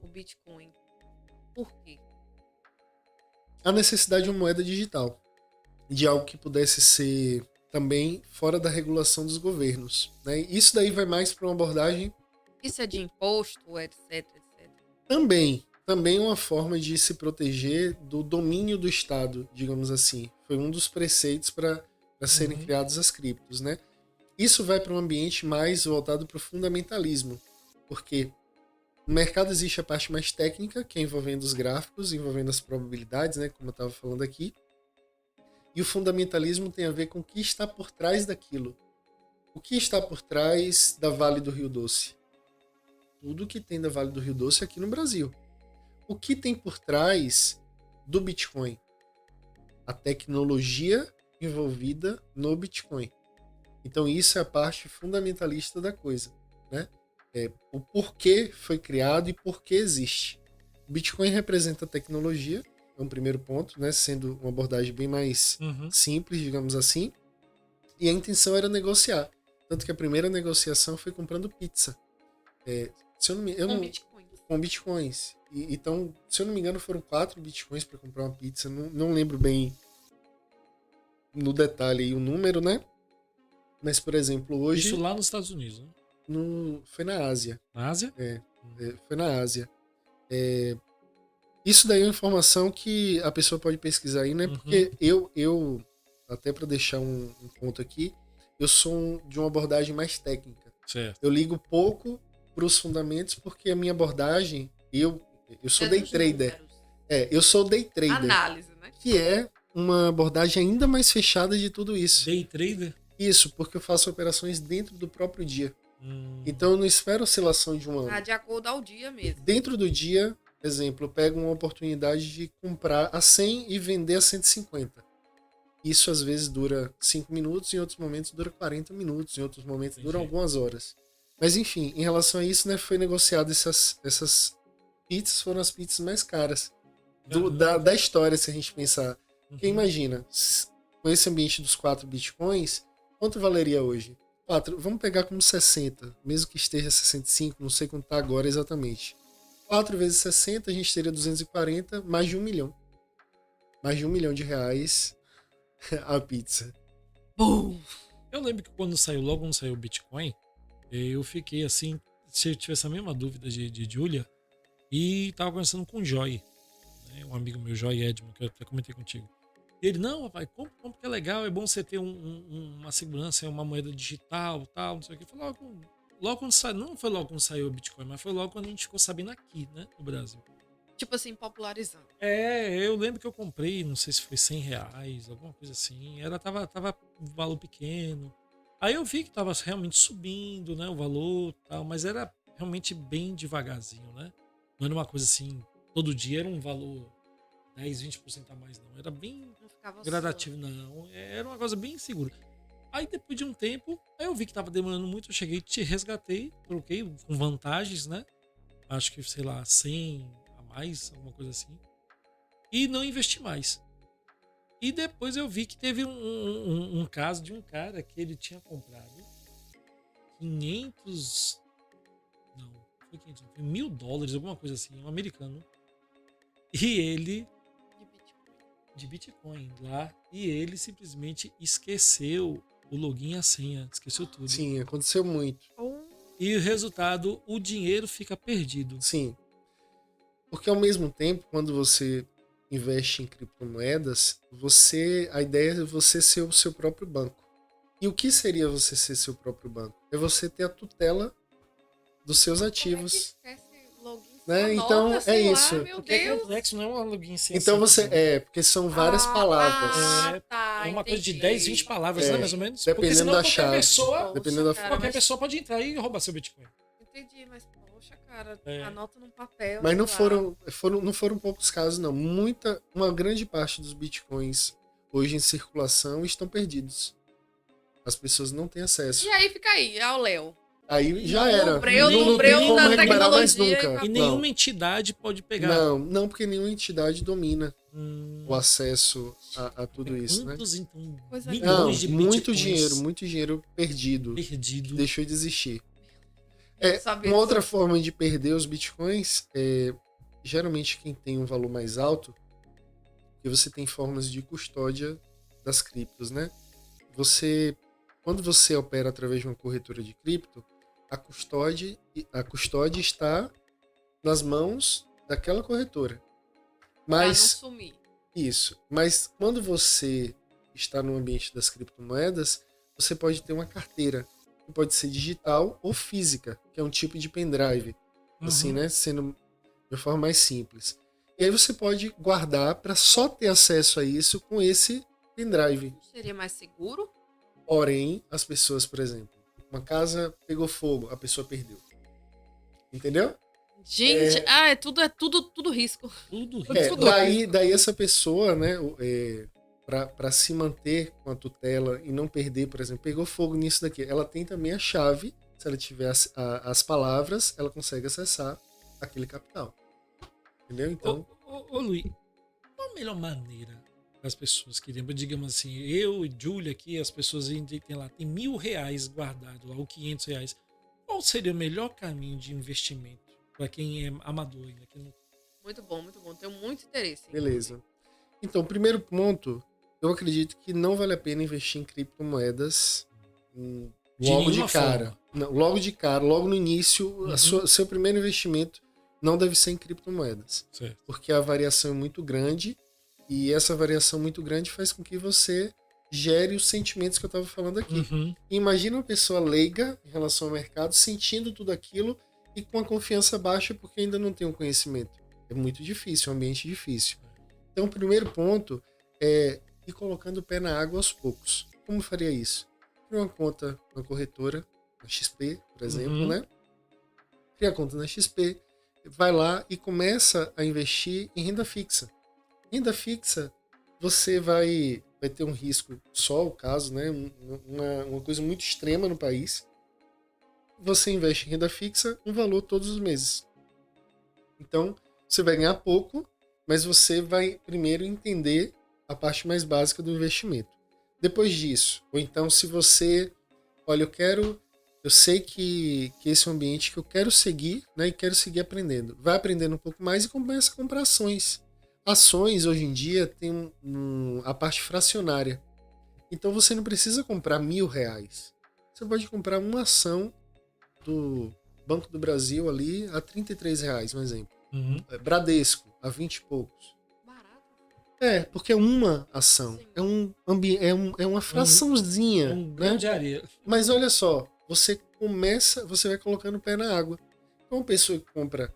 o Bitcoin? Por quê? A necessidade de uma moeda digital, de algo que pudesse ser também fora da regulação dos governos, né? Isso daí vai mais para uma abordagem Isso é de imposto, etc, etc. também é uma forma de se proteger do domínio do Estado, digamos assim. Foi um dos preceitos para serem criados as criptos, né? Isso vai para um ambiente mais voltado para o fundamentalismo, porque no mercado existe a parte mais técnica, que é envolvendo os gráficos, envolvendo as probabilidades, né, como eu estava falando aqui. E o fundamentalismo tem a ver com o que está por trás daquilo. O que está por trás da Vale do Rio Doce? Tudo que tem da Vale do Rio Doce aqui no Brasil. O que tem por trás do Bitcoin? A tecnologia envolvida no Bitcoin. Então isso é a parte fundamentalista da coisa, né? O porquê foi criado e por que existe. O Bitcoin representa a tecnologia, é um primeiro ponto, né? Sendo uma abordagem bem mais simples, digamos assim. E a intenção era negociar. Tanto que a primeira negociação foi comprando pizza. Com bitcoins. Então, se eu não me engano, foram 4 bitcoins para comprar uma pizza. Não lembro bem no detalhe aí o número, né? Mas, por exemplo, hoje... Isso lá nos Estados Unidos, né? Foi na Ásia. Na Ásia? Foi na Ásia. Isso daí é uma informação que a pessoa pode pesquisar aí, né? Porque eu até para deixar um ponto aqui, eu sou de uma abordagem mais técnica. Certo. Eu ligo pouco para os fundamentos porque a minha abordagem, eu sou day trader. Eu sou day trader. Análise, né? Que é uma abordagem ainda mais fechada de tudo isso. Day trader? Isso, porque eu faço operações dentro do próprio dia. Então eu não espero oscilação de um ano. De acordo ao dia mesmo. Dentro do dia, exemplo, eu pego uma oportunidade de comprar a 100 e vender a 150. Isso às vezes dura 5 minutos, em outros momentos dura 40 minutos, em outros momentos dura algumas horas. Mas enfim, em relação a isso, né, foi negociado essas pizzas, foram as pizzas mais caras da história, se a gente pensar. Porque imagina, com esse ambiente dos 4 bitcoins, quanto valeria hoje? 4, vamos pegar como 60, mesmo que esteja 65, não sei quanto está agora exatamente. 4 vezes 60, a gente teria 240, mais de 1 milhão. Mais de 1 milhão de reais a pizza. Bum! Eu lembro que quando saiu o Bitcoin, eu fiquei assim, se eu tivesse a mesma dúvida de Julia, e tava conversando com o Joy, né, um amigo meu, Joy Edmond, que eu até comentei contigo. Ele, não, papai, compra que é legal, é bom você ter uma segurança, uma moeda digital, tal, não sei o que. Foi logo quando saiu, não foi logo quando saiu o Bitcoin, mas foi logo quando a gente ficou sabendo aqui, né, no Brasil. Tipo assim, popularizando. Eu lembro que eu comprei, não sei se foi R$100, alguma coisa assim. Tava um valor pequeno. Aí eu vi que tava realmente subindo, né, o valor e tal, mas era realmente bem devagarzinho, né? Não era uma coisa assim, todo dia era um valor 10, 20% a mais, não. Era bem Não ficava gradativo, não. Era uma coisa bem segura. Aí depois de um tempo, aí eu vi que tava demorando muito, eu cheguei, te resgatei, troquei com vantagens, né? Acho que, sei lá, 100 a mais, alguma coisa assim. E não investi mais. E depois eu vi que teve um caso de um cara que ele tinha comprado 500... Não, foi 500, não, foi $1.000, alguma coisa assim, um americano. E ele... De Bitcoin lá. E ele simplesmente esqueceu o login e a senha. Esqueceu tudo. Sim, aconteceu muito. E o resultado, o dinheiro fica perdido. Sim. Porque ao mesmo tempo, quando você investe em criptomoedas, a ideia é você ser o seu próprio banco. E o que seria você ser seu próprio banco? É você ter a tutela dos seus ativos. Né? Então é isso. Porque é complexo, não é um login sem Então porque são várias palavras. É uma coisa de 10, 20 palavras, né, mais ou menos? Dependendo da chave. Qualquer pessoa pode entrar e roubar seu Bitcoin. Entendi, mas poxa, cara, anota num papel. Mas não foram poucos casos, não. Uma grande parte dos Bitcoins hoje em circulação estão perdidos. As pessoas não têm acesso. E aí fica aí, ao Léo. Aí já era. Não tem como recuperar mais nunca. E nenhuma entidade pode pegar. Não, porque nenhuma entidade domina o acesso a tudo isso, né? Então, milhões de muito dinheiro perdido. Deixou de existir. Uma outra forma de perder os bitcoins geralmente quem tem um valor mais alto, que você tem formas de custódia das criptos, né? Quando você opera através de uma corretora de cripto, a custódia está nas mãos daquela corretora. Mas pra não sumir. Isso. Mas quando você está no ambiente das criptomoedas, você pode ter uma carteira, que pode ser digital ou física, que é um tipo de pendrive, assim, né? Sendo de uma forma mais simples. E aí você pode guardar para só ter acesso a isso com esse pendrive. Seria mais seguro? Porém, as pessoas, por exemplo, uma casa pegou fogo, a pessoa perdeu. Entendeu? Gente, é tudo risco. Tudo risco. Daí essa pessoa, né, para se manter com a tutela e não perder, por exemplo, pegou fogo nisso daqui, ela tem também a chave, se ela tiver as palavras, ela consegue acessar aquele capital. Entendeu? Então... Ô Luiz, qual a melhor maneira as pessoas que, digamos assim, eu e Júlia aqui, as pessoas tem R$1.000 guardado lá, ou R$500, qual seria o melhor caminho de investimento para quem é amador ainda? Muito bom, tenho muito interesse. Beleza. Então, primeiro ponto, eu acredito que não vale a pena investir em criptomoedas logo de cara. Não, logo no início, seu primeiro investimento não deve ser em criptomoedas. Certo. Porque a variação é muito grande. E essa variação muito grande faz com que você gere os sentimentos que eu estava falando aqui. Imagina uma pessoa leiga em relação ao mercado, sentindo tudo aquilo e com a confiança baixa porque ainda não tem o conhecimento. É muito difícil, é um ambiente difícil. Então, o primeiro ponto é ir colocando o pé na água aos poucos. Como faria isso? Cria uma conta na corretora, na XP, por exemplo, né? Cria a conta na XP, vai lá e começa a investir em renda fixa. Renda fixa, você vai ter um risco, só o caso, né? Uma coisa muito extrema no país. Você investe em renda fixa um valor todos os meses. Então, você vai ganhar pouco, mas você vai primeiro entender a parte mais básica do investimento. Depois disso, ou então se você, olha, eu sei que esse é um ambiente que eu quero seguir, né? E quero seguir aprendendo. Vai aprendendo um pouco mais e começa a comprar ações. Ações, hoje em dia, tem a parte fracionária. Então, você não precisa comprar R$1.000. Você pode comprar uma ação do Banco do Brasil ali a R$33, um exemplo. Bradesco, a 20 e poucos. Barato. Porque é uma ação. É uma fraçãozinha. É um grão de areia. Mas olha só, você vai colocando o pé na água. Então, uma pessoa que compra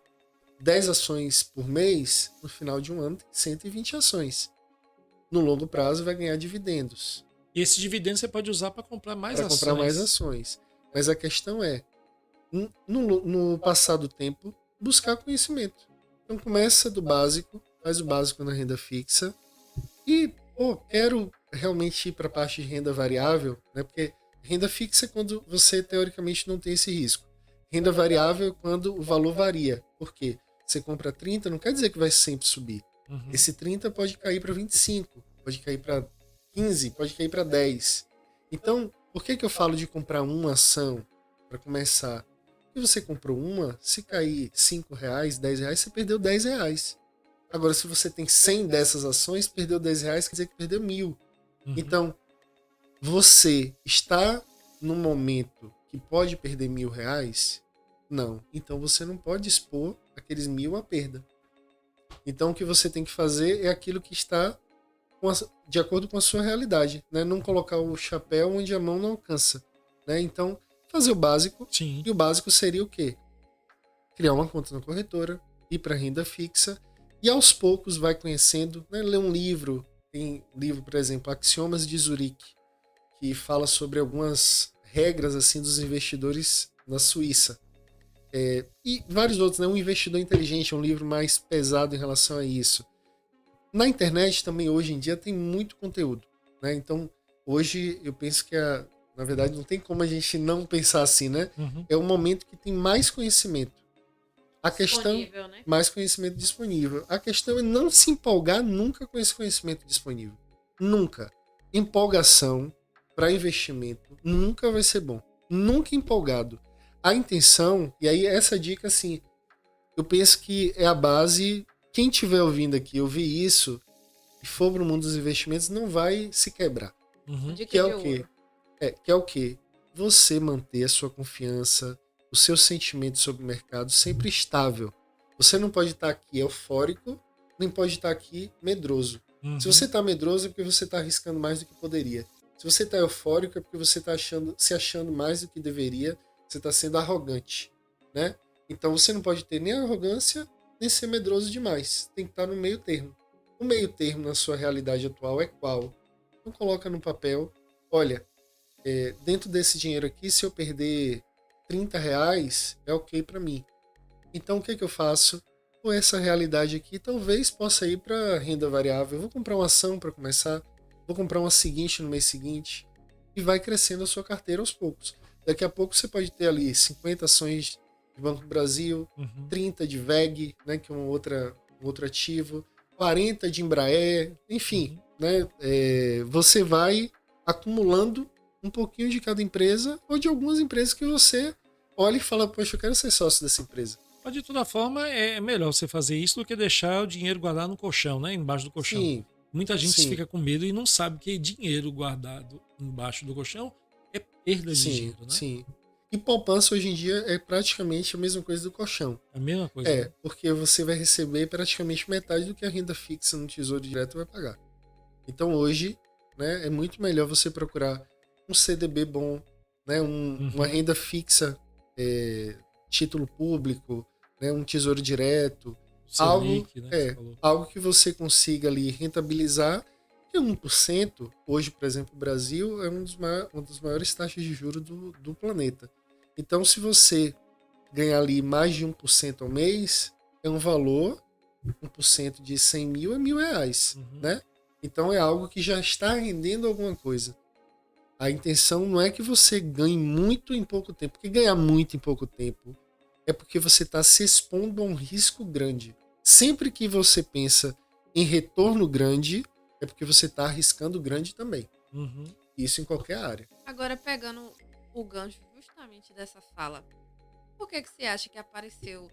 10 ações por mês, no final de um ano tem 120 ações. No longo prazo vai ganhar dividendos. E esse dividendo você pode usar para comprar mais ações. Para comprar mais ações. Mas a questão é, no passar do tempo, buscar conhecimento. Então começa do básico, faz o básico na renda fixa e, quero realmente ir para a parte de renda variável, né? Porque renda fixa é quando você teoricamente não tem esse risco. Renda variável é quando o valor varia. Por quê? Você compra 30, não quer dizer que vai sempre subir. Uhum. Esse 30 pode cair para 25, pode cair para 15, pode cair para 10. Então, por que eu falo de comprar uma ação para começar? Se você comprou uma, se cair R$5, R$10, você perdeu R$10. Agora, se você tem 100 dessas ações, perdeu R$10, quer dizer que perdeu 1.000. Uhum. Então, você está no momento que pode perder R$1.000? Não. Então, você não pode expor aqueles 1.000 à perda. Então, o que você tem que fazer é aquilo que está de acordo com a sua realidade, né? Não colocar o chapéu onde a mão não alcança, né? Então, fazer o básico. Sim. E o básico seria o quê? Criar uma conta na corretora, ir para renda fixa e aos poucos vai conhecendo, né? Ler um livro. Tem livro, por exemplo, Axiomas de Zurique, que fala sobre algumas regras assim dos investidores na Suíça. E vários outros, né? Um Investidor Inteligente é um livro mais pesado em relação a isso. Na internet também, hoje em dia, tem muito conteúdo, né? Então, hoje, eu penso que, na verdade, não tem como a gente não pensar assim, né? Uhum. É o momento que tem mais conhecimento. A questão, Né? mais conhecimento disponível. A questão é não se empolgar nunca com esse conhecimento disponível. Nunca. Empolgação para investimento nunca vai ser bom. Nunca empolgado. A intenção, e aí essa dica, assim, eu penso que é a base. Quem estiver ouvindo aqui, ouvir isso e for para o mundo dos investimentos, não vai se quebrar. Uhum. Que é o quê? Que é o quê? Você manter a sua confiança, o seu sentimento sobre o mercado sempre estável. Você não pode estar aqui eufórico, nem pode estar aqui medroso. Uhum. Se você está medroso é porque você está arriscando mais do que poderia. Se você está eufórico é porque você está se achando mais do que deveria, você está sendo arrogante, né? Então você não pode ter nem arrogância, nem ser medroso demais. Tem que estar no meio termo. O meio termo na sua realidade atual é qual? Então coloca no papel, olha, dentro desse dinheiro aqui, se eu perder R$30, é ok para mim. Então o que eu faço? Com essa realidade aqui, talvez possa ir para renda variável. Eu vou comprar uma ação para começar, vou comprar uma seguinte no mês seguinte, e vai crescendo a sua carteira aos poucos. Daqui a pouco você pode ter ali 50 ações de Banco do Brasil, 30 de VEG, né, que é um outro ativo, 40 de Embraer, enfim, né, você vai acumulando um pouquinho de cada empresa ou de algumas empresas que você olha e fala, poxa, eu quero ser sócio dessa empresa. Mas de toda forma, é melhor você fazer isso do que deixar o dinheiro guardado no colchão, né, embaixo do colchão. Sim. Muita gente Sim. fica com medo e não sabe que dinheiro guardado embaixo do colchão é perda de dinheiro, né? Sim. E poupança hoje em dia é praticamente a mesma coisa do colchão. É a mesma coisa. né? Porque você vai receber praticamente metade do que a renda fixa no Tesouro Direto vai pagar. Então hoje, né, é muito melhor você procurar um CDB bom, né, uma renda fixa, título público, né, um Tesouro Direto, Selic, né, que você falou. algo que você consiga ali rentabilizar. E 1%, hoje, por exemplo, o Brasil é uma das maiores taxas de juros do planeta. Então, se você ganhar ali mais de 1% ao mês, é um valor, 1% de 100 mil é R$1.000, né? Então, é algo que já está rendendo alguma coisa. A intenção não é que você ganhe muito em pouco tempo, porque ganhar muito em pouco tempo é porque você está se expondo a um risco grande. Sempre que você pensa em retorno grande, é porque você está arriscando grande também. Isso em qualquer área. Agora, pegando o gancho justamente dessa fala, por que você acha que apareceu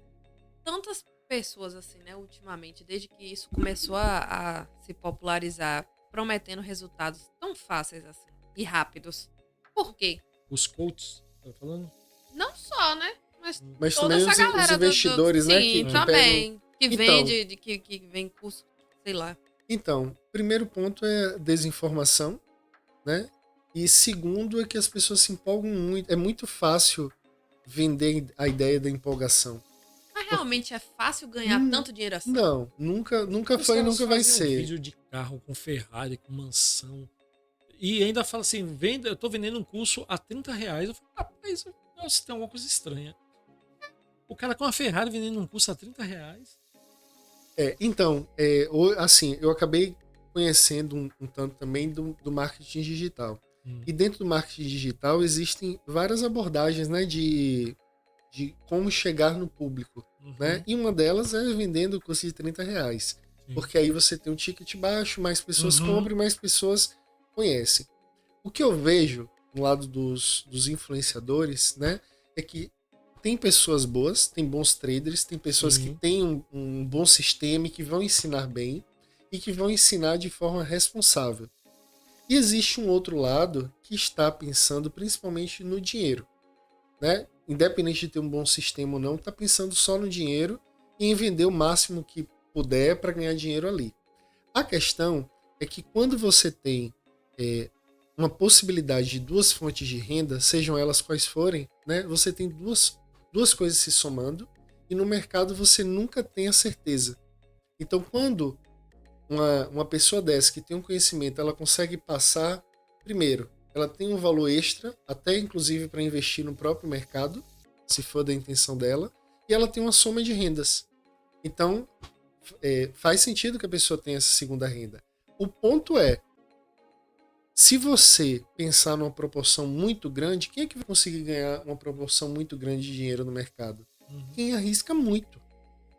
tantas pessoas assim, né, ultimamente, desde que isso começou a se popularizar, prometendo resultados tão fáceis assim e rápidos? Por quê? Os coaches, tá falando? Não só, né? Mas toda também essa os galera investidores, né? Sim, Que também. pegam... Que vende, que vem curso, sei lá. Então, primeiro ponto é desinformação, né? E segundo é que as pessoas se empolgam muito. É muito fácil vender a ideia da empolgação. Mas realmente é fácil ganhar tanto dinheiro assim? Não, nunca Os foi e caras nunca vai fazem ser. vídeo de carro com Ferrari, com mansão. E ainda fala assim, eu tô vendendo um curso a R$30. Eu falo, rapaz, nossa, tem alguma coisa estranha. O cara com a Ferrari vendendo um curso a R$30. Então, assim, eu acabei conhecendo um tanto também do marketing digital. E dentro do marketing digital existem várias abordagens, né, de como chegar no público, né? E uma delas é vendendo o curso de R$30. Porque aí você tem um ticket baixo, mais pessoas compram, mais pessoas conhecem. O que eu vejo no lado dos influenciadores, né, é que tem pessoas boas, tem bons traders, tem pessoas que têm um bom sistema e que vão ensinar bem e que vão ensinar de forma responsável. E existe um outro lado que está pensando principalmente no dinheiro, né? Independente de ter um bom sistema ou não, está pensando só no dinheiro e em vender o máximo que puder para ganhar dinheiro ali. A questão é que quando você tem uma possibilidade de duas fontes de renda, sejam elas quais forem, né? Você tem duas coisas se somando e no mercado você nunca tem a certeza. Então, quando uma pessoa dessa que tem um conhecimento, ela consegue passar, primeiro, ela tem um valor extra, até inclusive para investir no próprio mercado, se for da intenção dela, e ela tem uma soma de rendas. Então, faz sentido que a pessoa tenha essa segunda renda. O ponto é, se você pensar numa proporção muito grande, quem é que vai conseguir ganhar uma proporção muito grande de dinheiro no mercado? Quem arrisca muito.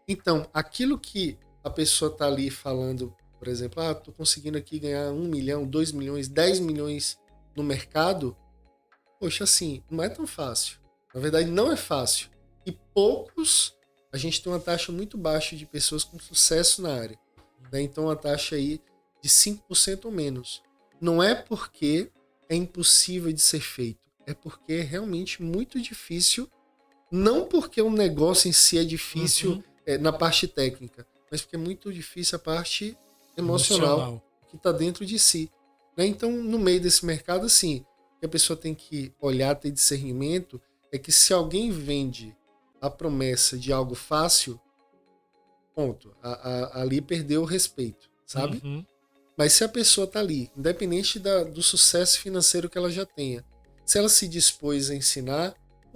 Então, aquilo que a pessoa está ali falando, por exemplo, tô conseguindo aqui ganhar 1 milhão, 2 milhões, 10 milhões no mercado, poxa, assim, não é tão fácil. Na verdade, não é fácil. E a gente tem uma taxa muito baixa de pessoas com sucesso na área. Né? Então, uma taxa aí de 5% ou menos. Não é porque é impossível de ser feito, é porque é realmente muito difícil, não porque o negócio em si é difícil na parte técnica, mas porque é muito difícil a parte emocional. Que está dentro de si. Né? Então, no meio desse mercado, assim, o que a pessoa tem que olhar, ter discernimento, é que se alguém vende a promessa de algo fácil, ponto. Ali perdeu o respeito, sabe? Mas se a pessoa está ali, independente do sucesso financeiro que ela já tenha, se ela se dispôs a ensinar,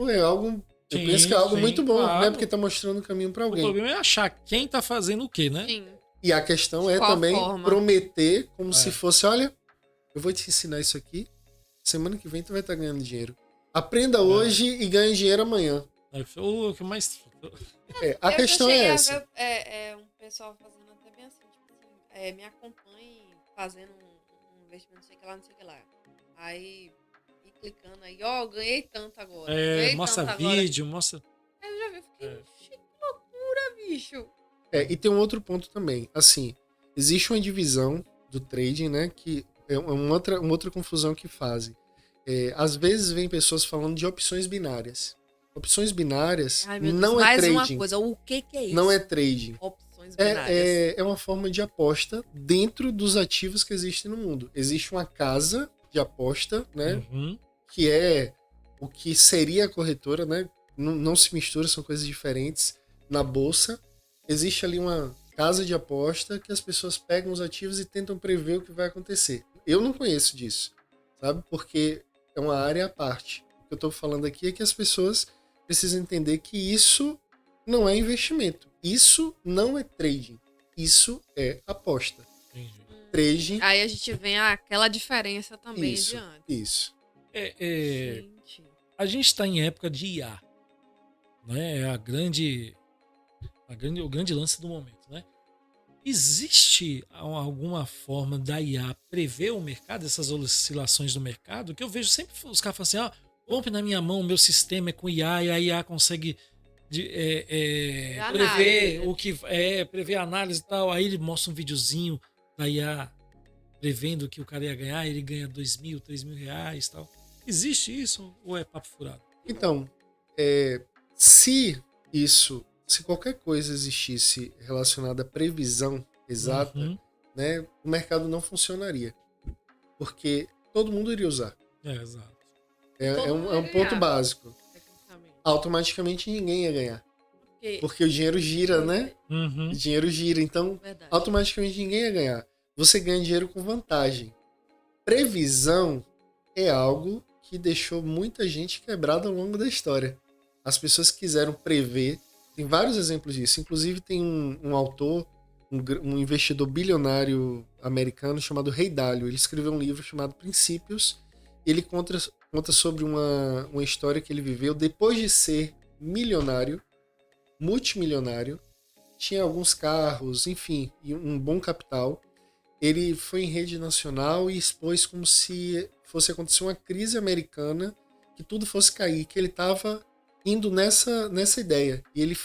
é algo... Eu penso que é algo muito bom, claro. Né? Porque está mostrando o caminho para alguém. O problema é achar quem está fazendo o quê, né? Sim. E a questão é também prometer como se fosse, olha, eu vou te ensinar isso aqui, semana que vem tu vai estar ganhando dinheiro. Aprenda hoje e ganhe dinheiro amanhã. O que mais... a questão é essa. Um pessoal fazendo até bem assim, tipo assim, me acompanhe fazendo um investimento, não sei o que lá. Aí, e clicando aí, ganhei tanto agora. Mostra tanto vídeo, agora. mostra... Aí eu já vi, fiquei, que loucura, bicho. E tem um outro ponto também. Assim, existe uma divisão do trading, né? Que é uma outra confusão que fazem. Às vezes vem pessoas falando de opções binárias. Opções binárias não é trading. Mais uma coisa, o que é isso? Não é trading. Opções binárias. É uma forma de aposta dentro dos ativos que existem no mundo. Existe uma casa de aposta, né? Que é o que seria a corretora, né? Não se mistura, são coisas diferentes. Na bolsa, existe ali uma casa de aposta que as pessoas pegam os ativos e tentam prever o que vai acontecer. Eu não conheço disso, sabe? Porque é uma área à parte. O que eu estou falando aqui é que as pessoas precisam entender que isso não é investimento. Isso não é trading. Isso é aposta. Trading... Aí a gente vê aquela diferença também isso, de antes. Isso. A gente está em época de IA. Né? É o grande lance do momento. Né? Existe alguma forma da IA prever o mercado, essas oscilações do mercado? Que eu vejo sempre os caras falando assim, compre na minha mão, o meu sistema é com IA e a IA consegue prever o que prever a análise e tal. Aí ele mostra um videozinho da IA prevendo que o cara ia ganhar, ele ganha 2 mil, 3 mil reais e tal. Existe isso ou é papo furado? Então, se qualquer coisa existisse relacionada à previsão exata, né, o mercado não funcionaria. Porque todo mundo iria usar. Exato. É um ponto básico. Automaticamente ninguém ia ganhar. Porque o dinheiro gira, né? Uhum. O dinheiro gira, então automaticamente ninguém ia ganhar. Você ganha dinheiro com vantagem. Previsão é algo que deixou muita gente quebrada ao longo da história. As pessoas que quiseram prever, tem vários exemplos disso. Inclusive tem um autor, um investidor bilionário americano chamado Ray Dalio. Ele escreveu um livro chamado Princípios. Ele conta sobre uma história que ele viveu depois de ser milionário, multimilionário, tinha alguns carros, enfim, e um bom capital. Ele foi em rede nacional e expôs como se fosse acontecer uma crise americana, que tudo fosse cair, que ele estava indo nessa ideia. E ele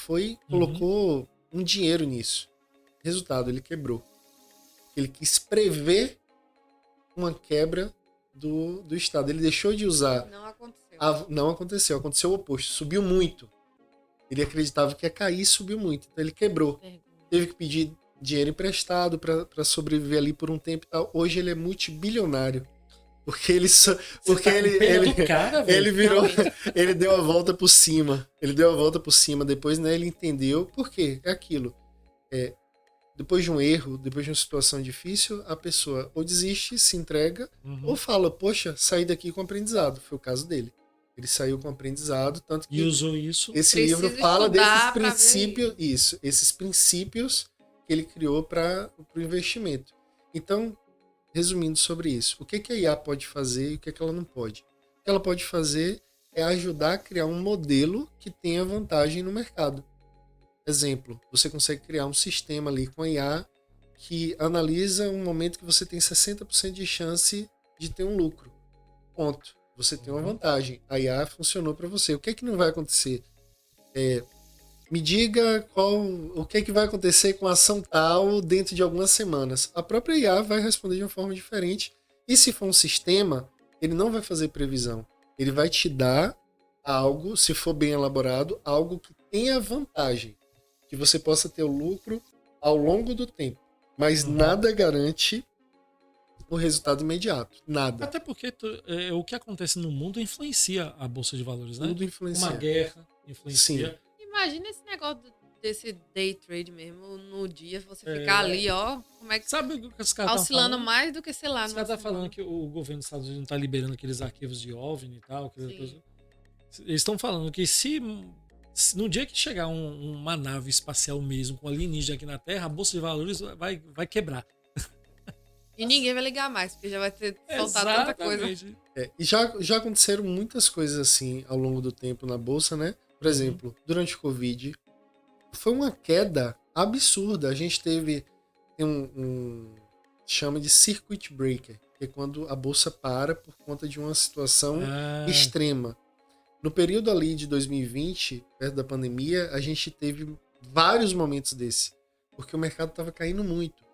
colocou um dinheiro nisso. Resultado, ele quebrou. Ele quis prever uma quebra do Estado. Ele deixou de usar. Não aconteceu. Aconteceu o oposto. Subiu muito. Ele acreditava que ia cair e subiu muito. Então ele quebrou. Teve que pedir dinheiro emprestado para sobreviver ali por um tempo e tal. Hoje ele é multibilionário. Porque ele virou, ele deu a volta por cima. Ele deu a volta por cima. Depois, né, ele entendeu por quê. É aquilo. Depois de um erro, depois de uma situação difícil, a pessoa ou desiste, se entrega, ou fala, poxa, saí daqui com aprendizado. Foi o caso dele. Ele saiu com aprendizado, tanto que e usou isso. Esse livro fala desses princípios, esses princípios que ele criou para o investimento. Então, resumindo sobre isso, o que a IA pode fazer e o que ela não pode? O que ela pode fazer é ajudar a criar um modelo que tenha vantagem no mercado. Exemplo, você consegue criar um sistema ali com a IA que analisa um momento que você tem 60% de chance de ter um lucro. Ponto. Você tem uma vantagem. A IA funcionou para você. O que é que não vai acontecer? Me diga o que é que vai acontecer com a ação tal dentro de algumas semanas. A própria IA vai responder de uma forma diferente. E se for um sistema, ele não vai fazer previsão. Ele vai te dar algo, se for bem elaborado, algo que tenha vantagem. Que você possa ter o lucro ao longo do tempo. Mas nada garante o resultado imediato. Nada. Até porque o que acontece no mundo influencia a Bolsa de Valores, né? Tudo influencia. Uma guerra influencia. Sim. Imagina esse negócio desse day trade mesmo, no dia, você ficar ali, ó, como é que... Sabe o que os caras oscilando mais do que, sei lá... Os caras estão falando que o governo dos Estados Unidos não está liberando aqueles arquivos de OVNI e tal. Eles estão falando que se no dia que chegar uma nave espacial mesmo, com alienígena aqui na Terra, a Bolsa de Valores vai quebrar. E ninguém vai ligar mais, porque já vai ter soltado tanta coisa. E já aconteceram muitas coisas assim ao longo do tempo na Bolsa, né? Por exemplo, durante o Covid, foi uma queda absurda. A gente teve chama de circuit breaker, que é quando a Bolsa para por conta de uma situação extrema. No período ali de 2020, perto da pandemia, a gente teve vários momentos desse, porque o mercado estava caindo muito.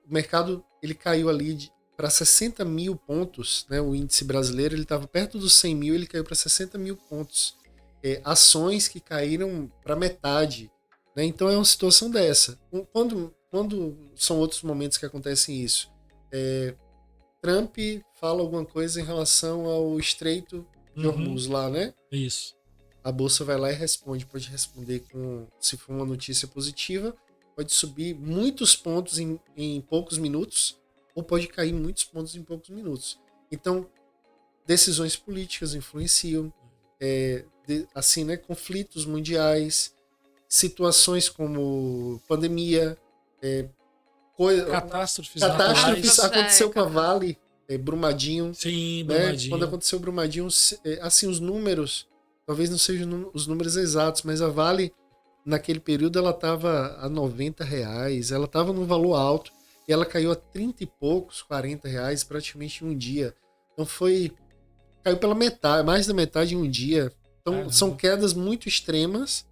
O mercado ele caiu ali para 60 mil pontos, né? O índice brasileiro ele estava perto dos 100 mil, ele caiu para 60 mil pontos. Ações que caíram para metade, né? Então é uma situação dessa. Quando são outros momentos que acontecem isso? Trump fala alguma coisa em relação ao Estreito de Hormuz lá, né? Isso. A Bolsa vai lá e responde. Pode responder se for uma notícia positiva, pode subir muitos pontos em poucos minutos, ou pode cair muitos pontos em poucos minutos. Então, decisões políticas influenciam, assim, né, conflitos mundiais, situações como pandemia, catástrofes aconteceu com a Vale, Brumadinho. Sim, né? Brumadinho. Quando aconteceu o Brumadinho, assim, os números, talvez não sejam os números exatos, mas a Vale, naquele período, ela estava a R$90, ela estava num valor alto, e ela caiu a 30 e poucos, R$40, praticamente em um dia. Então caiu pela metade, mais da metade em um dia. Então são quedas muito extremas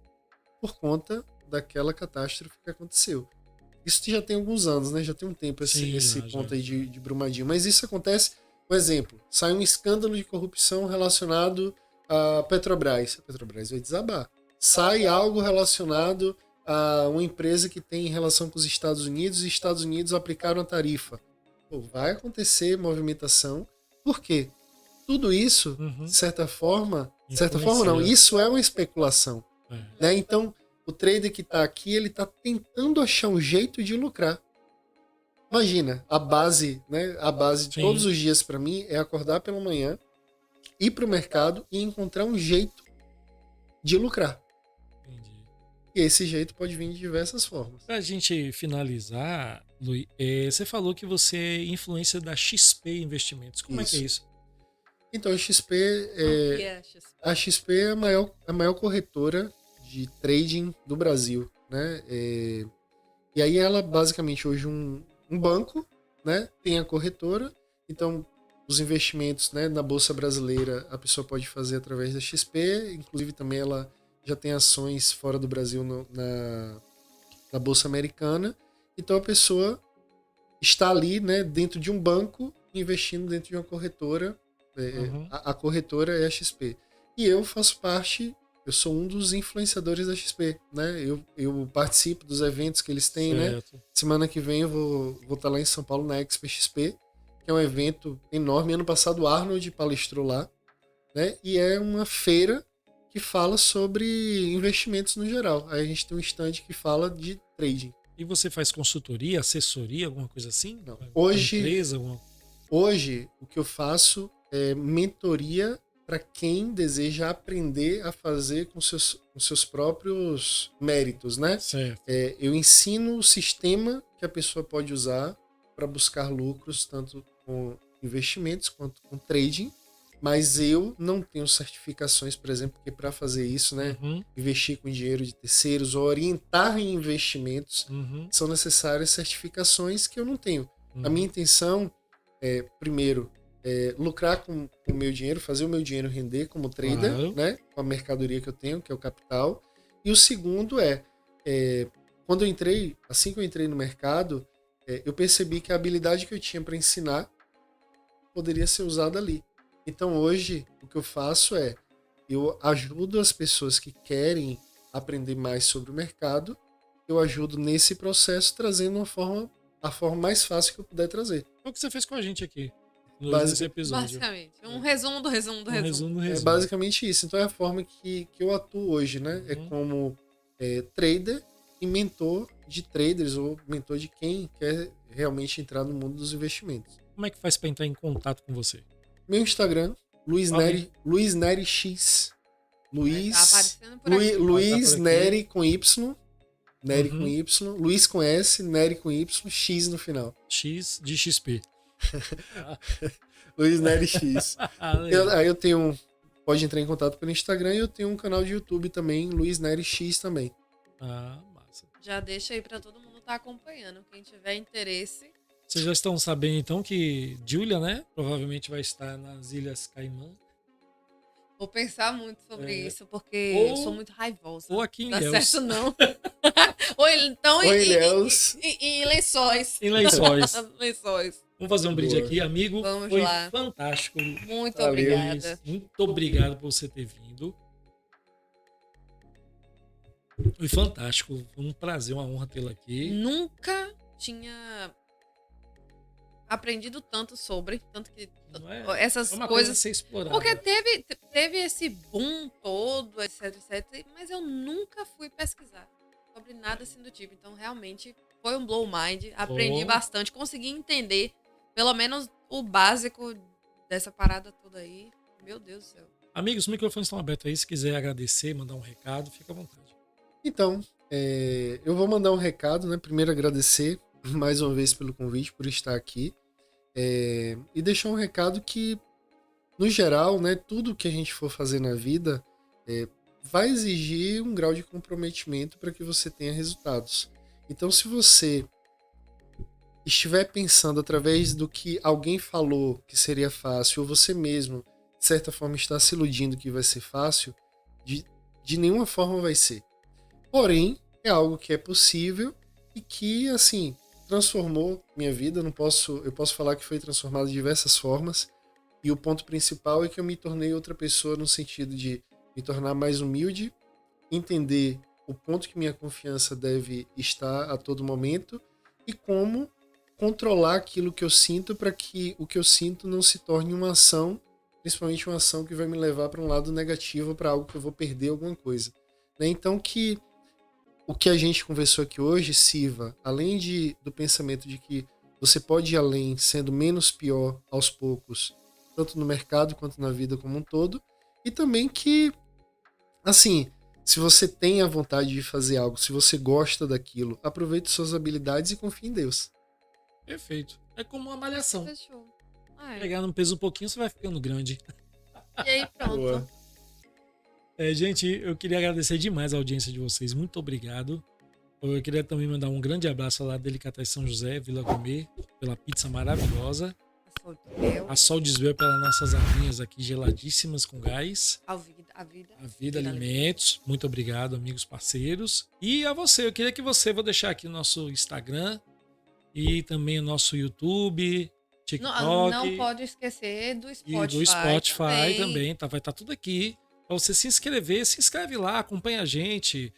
por conta daquela catástrofe que aconteceu. Isso já tem alguns anos, né? Já tem um tempo esse ponto aí de Brumadinho. Mas isso acontece, por exemplo, sai um escândalo de corrupção relacionado à Petrobras. A Petrobras vai desabar. Sai algo relacionado a uma empresa que tem relação com os Estados Unidos e os Estados Unidos aplicaram a tarifa. Pô, vai acontecer movimentação. Por quê? Tudo isso, de certa forma não, isso é uma especulação. Né? Então, o trader que está aqui, ele está tentando achar um jeito de lucrar. Imagina, a base, né? A base de todos os dias para mim é acordar pela manhã, ir para o mercado e encontrar um jeito de lucrar. Entendi. E esse jeito pode vir de diversas formas. Pra gente finalizar, Luiz, você falou que você é influência da XP Investimentos. Como é que é isso? Então, a XP é a maior corretora de trading do Brasil, né? E aí ela basicamente hoje um banco, né? Tem a corretora, então os investimentos, né, na Bolsa Brasileira a pessoa pode fazer através da XP, inclusive também ela já tem ações fora do Brasil na Bolsa Americana, então a pessoa está ali, né, dentro de um banco investindo dentro de uma corretora. A corretora é a XP. E eu faço parte, eu sou um dos influenciadores da XP, né? Eu participo dos eventos que eles têm, certo, né? Semana que vem eu vou estar lá em São Paulo na Expo XP, que é um evento enorme. Ano passado o Arnold palestrou lá, né? E é uma feira que fala sobre investimentos no geral. Aí a gente tem um stand que fala de trading. E você faz consultoria, assessoria, alguma coisa assim? Não. Hoje, o que eu faço é mentoria para quem deseja aprender a fazer com seus próprios méritos, né? Certo. Eu ensino o sistema que a pessoa pode usar para buscar lucros, tanto com investimentos quanto com trading, mas eu não tenho certificações, por exemplo, porque para fazer isso, né, investir com dinheiro de terceiros ou orientar em investimentos, são necessárias certificações que eu não tenho. A minha intenção é, primeiro, lucrar com o meu dinheiro, fazer o meu dinheiro render como trader, claro, né, com a mercadoria que eu tenho, que é o capital. E o segundo quando eu entrei, assim que eu entrei no mercado, eu percebi que a habilidade que eu tinha para ensinar poderia ser usada ali. Então hoje, o que eu faço eu ajudo as pessoas que querem aprender mais sobre o mercado, eu ajudo nesse processo trazendo a forma mais fácil que eu puder trazer. É o que você fez com a gente aqui. Nesse episódio. Basicamente. Um resumo do resumo do resumo. É basicamente isso. Então é a forma que eu atuo hoje, né? É como trader e mentor de traders ou mentor de quem quer realmente entrar no mundo dos investimentos. Como é que faz para entrar em contato com você? Meu Instagram, Luiz Neri X. Luiz Neri com Y. Neri com Y. Luiz com S, Neri com Y, X no final. X de XP. Luiz Neri X. Aí eu tenho. Pode entrar em contato pelo Instagram e eu tenho um canal de YouTube também, Luiz Neri X também. Massa. Já deixa aí pra todo mundo estar acompanhando. Quem tiver interesse. Vocês já estão sabendo então que Júlia, né? Provavelmente vai estar nas Ilhas Caimã. Vou pensar muito sobre isso, porque eu sou muito raivosa. Ou aqui em Ilhéus. Ilhéus. Certo, não. Ou então em Lençóis. Em Lençóis. Lençóis. Vamos fazer um brinde aqui, amigo. Vamos Foi lá. Fantástico. Muito obrigada. Muito obrigado por você ter vindo. Foi fantástico. Foi um prazer, uma honra tê-la aqui. Nunca tinha aprendido tanto sobre, tanto que essas uma coisas coisa a ser explorada. Porque teve esse boom todo, etc, mas eu nunca fui pesquisar sobre nada assim do tipo. Então, realmente, foi um blow mind. Aprendi bastante, consegui entender pelo menos o básico dessa parada toda aí. Meu Deus do céu. Amigos, os microfones estão abertos aí. Se quiser agradecer, mandar um recado, fica à vontade. Então, eu vou mandar um recado, né? Primeiro agradecer mais uma vez pelo convite, por estar aqui. E deixar um recado que, no geral, né, tudo que a gente for fazer na vida vai exigir um grau de comprometimento para que você tenha resultados. Então, se você estiver pensando através do que alguém falou que seria fácil, ou você mesmo, de certa forma, está se iludindo que vai ser fácil, de nenhuma forma vai ser. Porém, é algo que é possível e que, assim, transformou minha vida. Eu posso falar que foi transformado de diversas formas. E o ponto principal é que eu me tornei outra pessoa no sentido de me tornar mais humilde, entender o ponto que minha confiança deve estar a todo momento e como controlar aquilo que eu sinto para que o que eu sinto não se torne uma ação, principalmente uma ação que vai me levar para um lado negativo, para algo que eu vou perder alguma coisa. Né? Então que o que a gente conversou aqui hoje sirva, além do pensamento de que você pode ir além, sendo menos pior aos poucos, tanto no mercado quanto na vida como um todo, e também que, assim, se você tem a vontade de fazer algo, se você gosta daquilo, aproveite suas habilidades e confie em Deus. Perfeito. É como uma malhação. Fechou. Pegar num peso um pouquinho, você vai ficando grande. E aí, pronto. Boa. Gente, eu queria agradecer demais a audiência de vocês. Muito obrigado. Eu queria também mandar um grande abraço lá da Delicatessen São José, Vila Gourmet, pela pizza maravilhosa. A Sol Desveu pelas nossas aguinhas aqui geladíssimas com gás. A vida Alimentos. Muito obrigado, amigos parceiros. E a você, eu queria que você, vou deixar aqui o nosso Instagram e também o nosso YouTube, TikTok. Não pode esquecer do Spotify. E do Spotify também, tá, vai estar tudo aqui. Pra você se inscrever, se inscreve lá, acompanha a gente.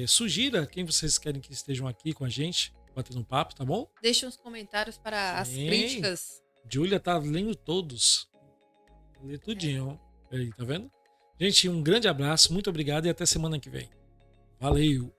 Sugira quem vocês querem que estejam aqui com a gente, batendo um papo, tá bom? Deixa uns comentários para as críticas. Júlia tá lendo todos. Lê tudinho. Aí, tá vendo? Gente, um grande abraço, muito obrigado e até semana que vem. Valeu!